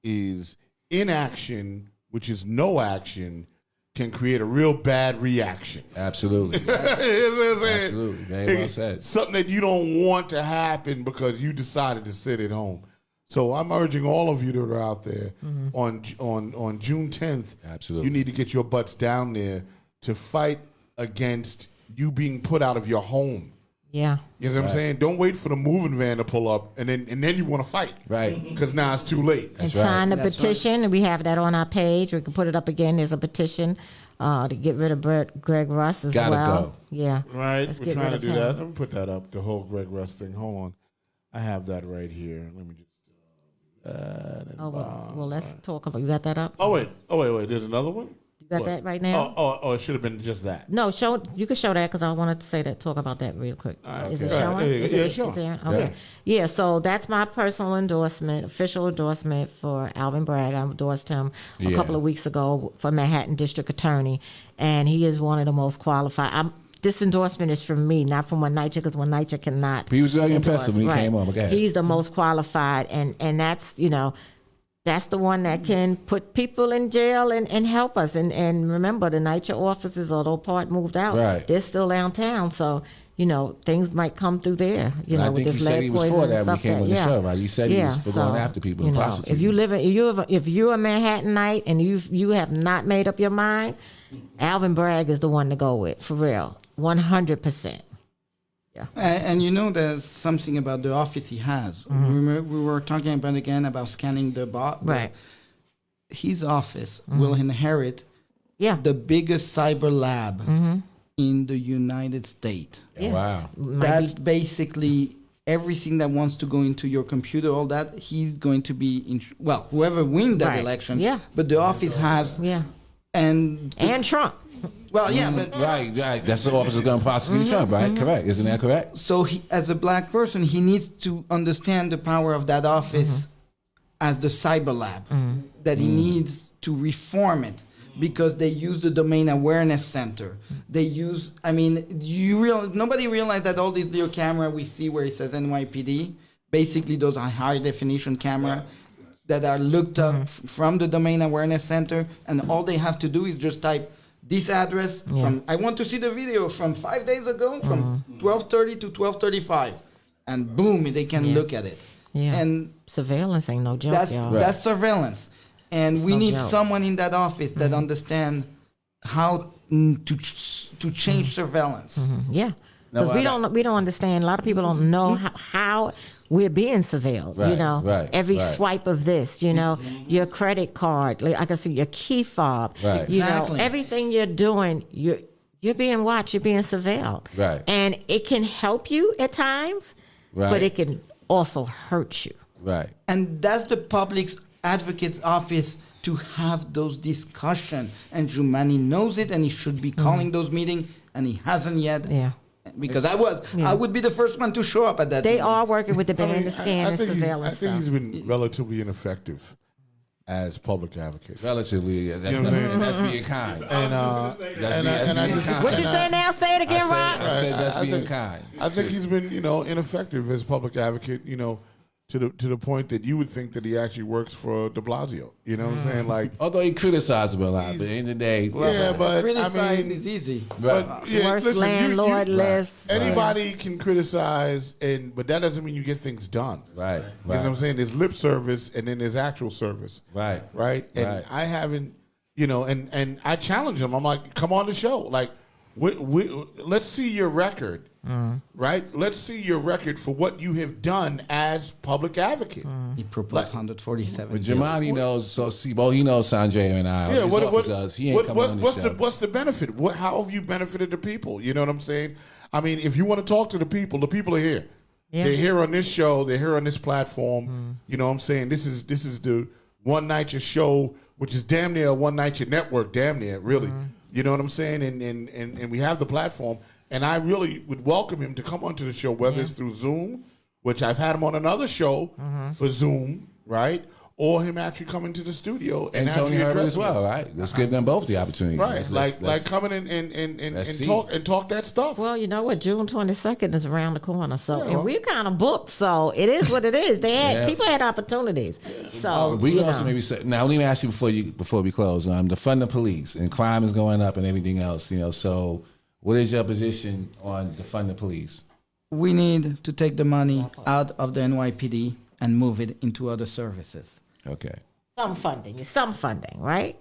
is inaction, which is no action, can create a real bad reaction. Absolutely. Absolutely. Very well said. Something that you don't want to happen because you decided to sit at home. So I'm urging all of you that are out there on June 10th. Absolutely. You need to get your butts down there to fight against you being put out of your home. Yeah. You know what I'm saying? Don't wait for the moving van to pull up and then you want to fight. Right. Because now it's too late. And sign the petition. And we have that on our page. We can put it up again. There's a petition to get rid of Greg Russ as well. Gotta go. Yeah. Right. Let's We're get trying rid to of do him. that. Let me put that up, the whole Greg Russ thing. Hold on. I have that right here. Let me just Well, let's talk about. You got that up? Oh wait. There's another one? You Got that right now? Oh, it should have been just that. No, you can show that because I wanted to say that. Talk about that real quick. Is it Okay. showing? Sure. Is it, okay. Yeah. So that's my personal endorsement, official endorsement for Alvin Bragg. I endorsed him a couple of weeks ago for Manhattan District Attorney, and he is one of the most qualified. This endorsement is from me, not from One Night, because One Night cannot. He was very endorse. impressive when he came on. Okay. He's the most qualified, and that's that's the one that can put people in jail and help us. And remember, the NYCHA offices, although part moved out, Right. they're still downtown. So, things might come through there. And I with think this he said lead he was poison for and that when he stuff came on the show, right? He said he was for going after people and prosecuting. If you live if you're a Manhattanite and you have not made up your mind, Alvin Bragg is the one to go with, for real, 100%. And there's something about the office he has. Remember, we were talking about scanning the bot. Right. His office will inherit the biggest cyber lab in the United States. Yeah. Wow. That's basically everything that wants to go into your computer, all that, he's going to be whoever wins that election. Yeah. But the office has and Trump. Well, yeah, but Right. That's the officer going to prosecute Trump, right? Correct. Isn't that correct? so he, as a black person, he needs to understand the power of that office as the cyber lab, that he needs to reform it because they use the domain awareness center. They use, nobody realized that all these little camera we see where it says NYPD, basically those are high definition camera that are looked up from the domain awareness center, and all they have to do is just type this address from, I want to see the video from 5 days ago from 12:30 to 12:35, and boom, they can look at it. Yeah. And Surveillance ain't no joke, that's y'all. that's surveillance, and we no need joke. someone in that office that understand how to change surveillance. Yeah. No, Because we don't understand. A lot of people don't know how we're being surveilled. Right, Every right. swipe of this, your credit card, like I can see your key fob. Right. Exactly. Everything you're doing, you're being watched. You're being surveilled. Right. And it can help you at times, Right. but it can also hurt you. Right. And that's the public advocate's office to have those discussions. And Jumani knows it, and he should be calling those meetings, and he hasn't yet. Yeah. Because I would be the first one to show up at that. They meeting. are working with the band to scan and surveillance. I think he's been relatively ineffective as public advocate. Relatively, that's, You know what I'm saying? that's being kind. And I being just kind. What you say now? Say it again, Rob. I said that's I being think- kind. I think he's been, ineffective as public advocate, to the point that you would think that he actually works for De Blasio. You know what I'm saying? Like, Although he criticized him a lot, but at the end of the day, yeah, but Criticize is easy. but yeah, Worst listen, landlord list. anybody can criticize, but that doesn't mean you get things done. right, You know what I'm saying? There's lip service and then there's actual service. right. And Right. I haven't, and I challenge him. I'm like, come on the show. Like, let's see your record, right? Let's see your record for what you have done as public advocate. He proposed 147. But Jamani knows, he knows Saundrea and I. Yeah, His office does. He ain't coming on the show. what's the benefit? How have you benefited the people? You know what I'm saying? I mean, if you want to talk to the people are here. Yes. They're here on this show. They're here on this platform. You know what I'm saying? This is the One Night show, which is damn near a One Night network, damn near, really. You know what I'm saying? And we have the platform. And I really would welcome him to come onto the show, whether it's through Zoom, which I've had him on another show for Zoom, right? Or him actually coming to the studio and And Tony actually Herbert addressing as well, us. right? Let's give them both the opportunity. Right, Let's- like coming in and let's talk that stuff. Well, you know what? June 22nd is around the corner, so Yeah. and we're kind of booked. So it is what it is. People had opportunities. So We can also maybe say, now let me ask you before we close. Defund the police, and crime is going up and everything else. So what is your position on defund the police? We need to take the money out of the NYPD and move it into other services. Okay. some funding, right?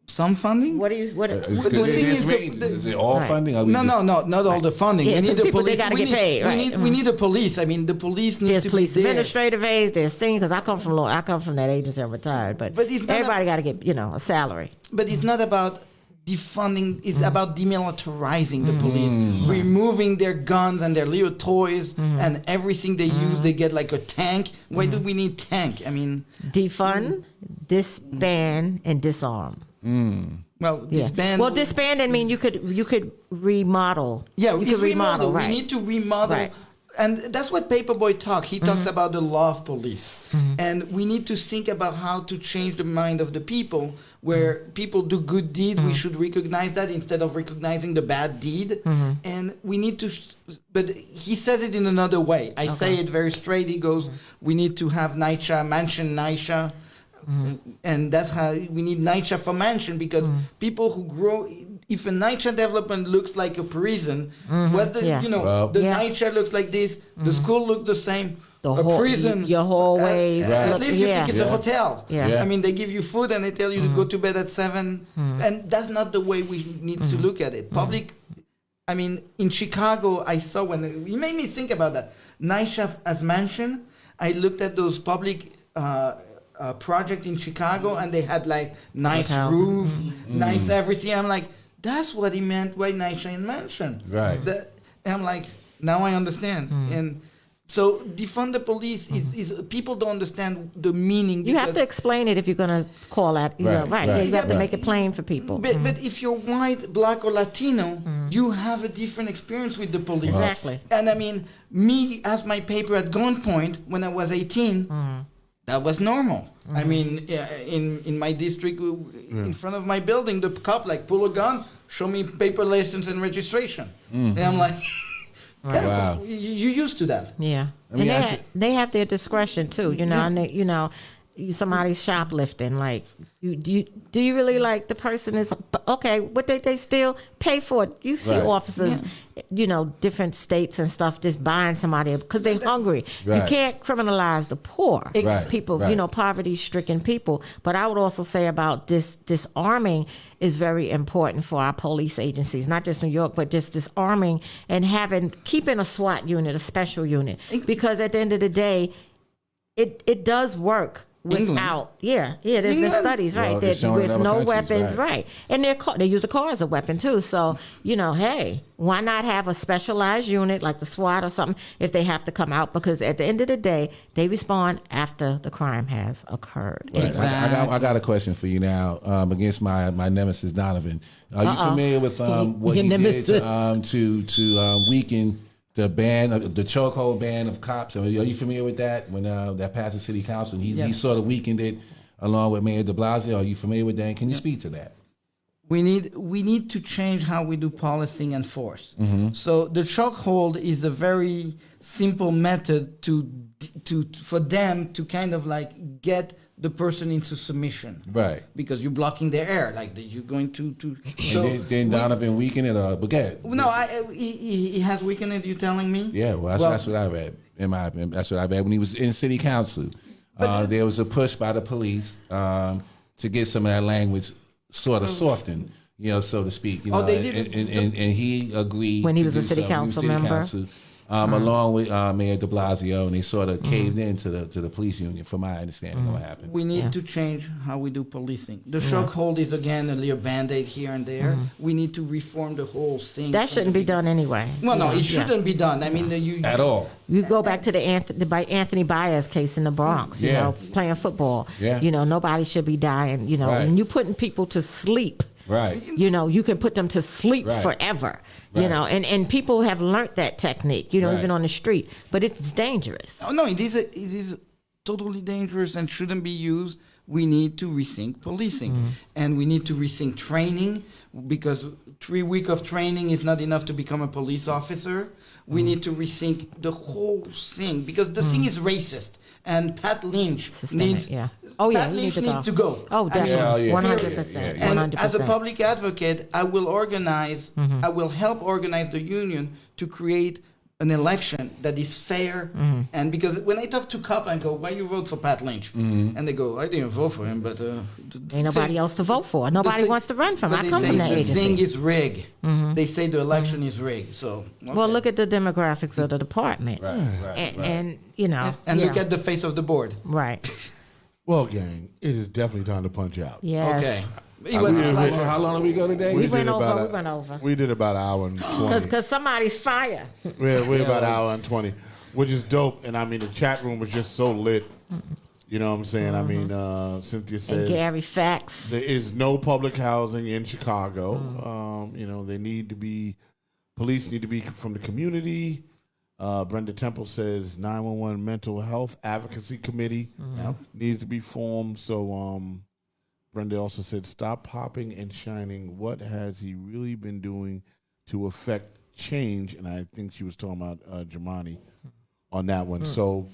Some funding? What do you? What? Is the thing is is it all Right. funding? Or we No, not all the funding. Yeah, we need 'cause the people, they police. gotta we get need, paid, right. We need the police. I mean, the police need There's to police be there. administrative aides. There's senior because I come from that agency. I'm retired, but But it's not everybody got to get a salary. But it's not about defunding. It's about demilitarizing the police, removing their guns and their little toys and everything they use. They get like a tank. Why do we need tank? I mean, Defund, disband, and disarm. Well, disband. Well, disband and mean you could remodel. Yeah, you it's could remodel. Right. We need to remodel. Right. And that's what Paperboy talks. He talks about the law of police. And we need to think about how to change the mind of the people, where people do good deed, we should recognize that instead of recognizing the bad deed. And we need to, but he says it in another way. I say it very straight. He goes, we need to have NYCHA, mansion NYCHA. And that's how we need NYCHA for mansion, because people who grow, if a NYCHA development looks like a prison, whether NYCHA looks like this, the school looks the same, prison, your hallways. At least you think it's a hotel. Yeah. I mean, they give you food and they tell you to go to bed at 7, and that's not the way we need to look at it. Public. I mean, in Chicago, I saw when you made me think about that NYCHA as mansion. I looked at those public. Project in Chicago, and they had like nice roof, nice everything. I'm like, that's what he meant by NYCHA in mansion. Right. I'm like, now I understand. And so defund the police is people don't understand the meaning. You have to explain it if you're going to call that. You have to make it plain for people. But if you're white, black, or Latino, you have a different experience with the police. Exactly. And I mean, me as my paper at gunpoint when I was 18. That was normal. I mean, in my district, in front of my building, the cop pull a gun, show me paper license and registration, and I'm like, wow, you're used to that. Yeah, and they have their discretion too. You know, and somebody's shoplifting. Like, do you really like the person is okay? What they still pay for it? You see officers, different states and stuff, just buying somebody because they're hungry. Right. You can't criminalize the poor people, poverty-stricken people. But I would also say about disarming is very important for our police agencies, not just New York, but just disarming and keeping a SWAT unit, a special unit, because at the end of the day, it does work. Without, there's been studies, right? That with no weapons, right? And they use the car as a weapon too. So hey, why not have a specialized unit like the SWAT or something if they have to come out? Because at the end of the day, they respond after the crime has occurred. Right. Exactly. I got a question for you now against my nemesis Donovan. Are you familiar with what he did to weaken the chokehold ban of cops? Are you familiar with that? When that passed the city council, he sort of weakened it along with Mayor de Blasio. Are you familiar with that? Can you speak to that? We need to change how we do policing and force. So the chokehold is a very simple method for them to kind of get the person into submission, right? Because you're blocking their air, you're going to. So then Donovan weakened it, but get. No, he has weakened it. You telling me? Yeah, that's what I read. In my opinion, that's what I read when he was in city council. There was a push by the police to get some of that language sort of softened, so to speak. They did. And he agreed when he was a city council member. Along with Mayor de Blasio, and they sort of caved into the police union, from my understanding of what happened. We need to change how we do policing. The chokehold is, again, a little Band-Aid here and there. We need to reform the whole thing. That shouldn't be done anyway. Well, no, it shouldn't be done. I mean, at all. You go back to the Anthony Baez case in the Bronx, playing football. Yeah. Nobody should be dying, right. And you putting people to sleep. Right. You can put them to sleep forever. Right. And people have learned that technique, even on the street. But it's dangerous. Oh, no, it is totally dangerous and shouldn't be used. We need to rethink policing. And we need to rethink training, because 3 weeks of training is not enough to become a police officer. We need to rethink the whole thing, because the thing is racist. And Pat Lynch needs to go. Oh, definitely. 100%. And as a public advocate, I will organize, I will help organize the union to create an election that is fair. And because when I talk to cops, I go, why you vote for Pat Lynch? And they go, I didn't vote for him, but... ain't nobody else to vote for. Nobody wants to run from. I come from that agency. The thing is rigged. They say the election is rigged. So well, look at the demographics of the department. And look at the face of the board. Right. Well, gang, it is definitely time to punch out. Yes. Okay. How long did we go today? We went over. We did about an hour and 20. Because somebody's fire. We're about an hour and 20, which is dope. And I mean, the chat room was just so lit. You know what I'm saying? I mean, Cynthia says And Gary Facts. there is no public housing in Chicago. You know, police need to be from the community. Brenda Temple says 911 Mental Health Advocacy Committee needs to be formed. So Brenda also said, stop popping and shining. What has he really been doing to affect change? And I think she was talking about Germani on that one. So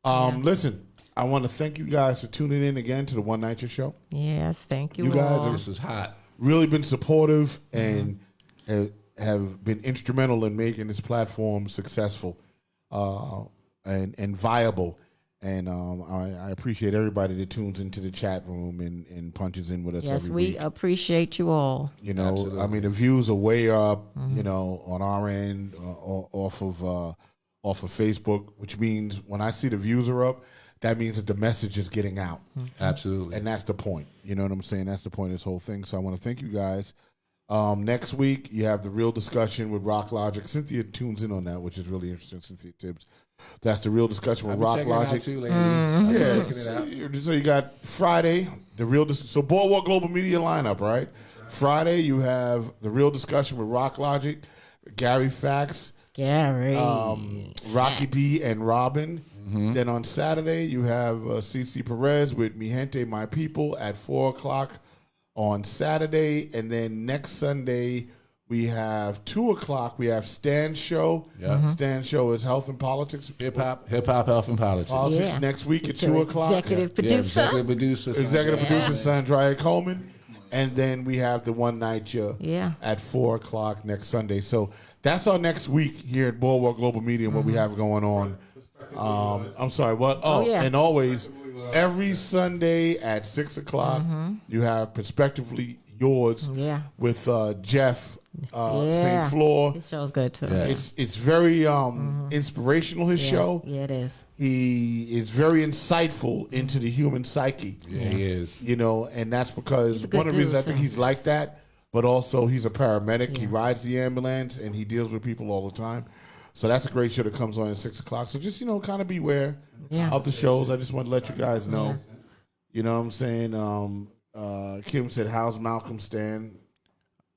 listen, I want to thank you guys for tuning in again to the One Night Show. Yes, thank you. You guys This is hot. really been supportive and have been instrumental in making this platform successful and viable. And I appreciate everybody that tunes into the chat room and punches in with us every week. Yes, we appreciate you all. You know, Absolutely. I mean, the views are way up, you know, on our end, off of Facebook, which means when I see the views are up, that means that the message is getting out. Absolutely. And that's the point. You know what I'm saying? That's the point of this whole thing. So I want to thank you guys. Next week, you have the real discussion with Rock Logic. Cynthia tunes in on that, which is really interesting. Cynthia Tibbs. That's the real discussion with Rock Logic. Too, lady. Checking it out. So you got Friday, the real so Boardwalk Global Media lineup, right? Friday, you have the real discussion with Rock Logic, Gary Facts, Gary, Rocky D, and Robin. Then on Saturday, you have CC Perez with Mi Gente, My People at 4:00 on Saturday. And then next Sunday, we have 2:00. We have Stan's show. Yeah. Stan's show is Health and Politics. Hip hop, health, and politics. Politics next week at Your 2:00. executive producer. Executive producer. Executive producer Saundrea Coleman. And then we have the One Night Show at 4:00 next Sunday. So that's our next week here at Boardwalk Global Media and what we have going on. I'm sorry, what? And always, every Sunday at 6:00, you have Prospectively Yours with Jeff St. Fleur. His show's good too. Yeah. It's very inspirational, his show. Yeah, it is. He is very insightful into the human psyche. Yeah, he is. You know, and that's because good one of the reasons dude, I think too. he's like that, but also he's a paramedic. He rides the ambulance and he deals with people all the time. So that's a great show that comes on at 6:00. So just, you know, kind of beware of the shows. I just want to let you guys know. You know what I'm saying? Kim said, how's Malcolm stand?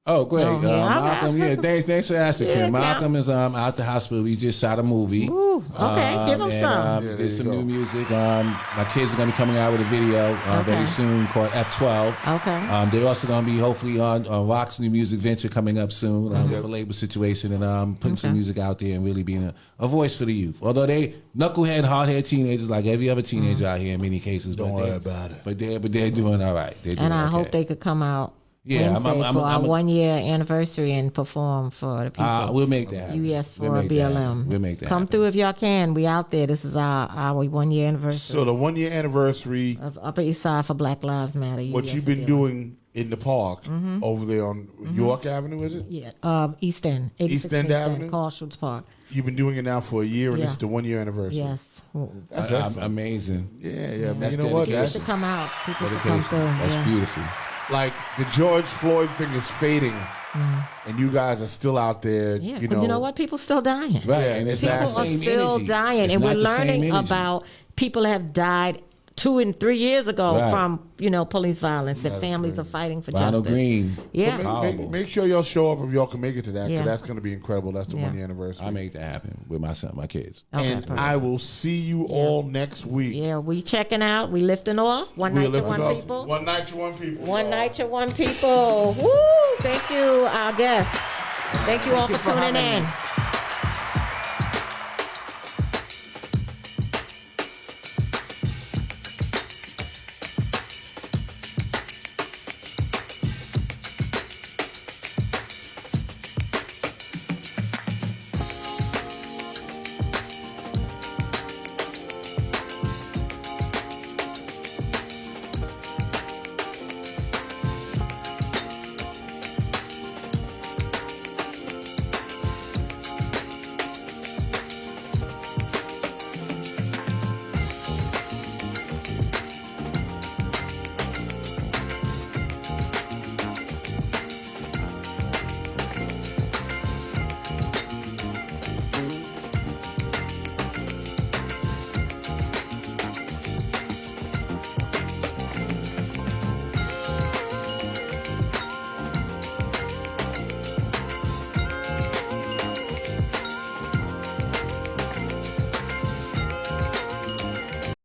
Oh, great. Malcolm, thanks for asking, Kim. Malcolm is out the hospital. He just shot a movie. Ooh, okay, give him some. Did some new music. My kids are going to be coming out with a video very soon called F12. Okay. They're also going to be hopefully on Rock's new music venture coming up soon with a label situation and putting some music out there and really being a voice for the youth. Although they knucklehead, hard-head teenagers like every other teenager out here in many cases. Don't worry about it. But they're doing all right. They're doing And I okay. hope they could come out Yeah, Wednesday for our 1 year anniversary and perform for the people. We'll make that happen. US for We'll make that BLM. happen. We'll make that Come happen. through if y'all can. We out there. This is our 1 year anniversary So the 1 year anniversary, of Upper East Side for Black Lives Matter. what US you've for been BLM. doing in the park over there on York Avenue, is it? Yeah, East End, 86 East End Avenue? Carl Schutz Park. You've been doing it now for a year, and this is the 1 year anniversary. Yes. That's excellent. Amazing. Yeah, but That's you know what? dedication. People should come out. People should come Dedication. through. That's yeah. beautiful. Like the George Floyd thing is fading, and you guys are still out there. Yeah, you 'cause know, you know what? People still dying. Right, Yeah, and it's People not the are same still energy. dying, It's and we're not the same learning energy. about people have died 2 and 3 years ago Right. from police violence. That families are fighting for Ronald justice. Green. Yeah. make sure y'all show up if y'all can make it to that, because Yeah. that's going to be incredible. That's the 1 year anniversary. I make that happen with my son, my kids. Okay, and perfect. I will see you all next week. Yeah, we checking out. We lifting off. One We're night to lifting one off. people. One night to one people. One y'all. night to one people. Woo! Thank you, our guest. Thank you all for tuning in.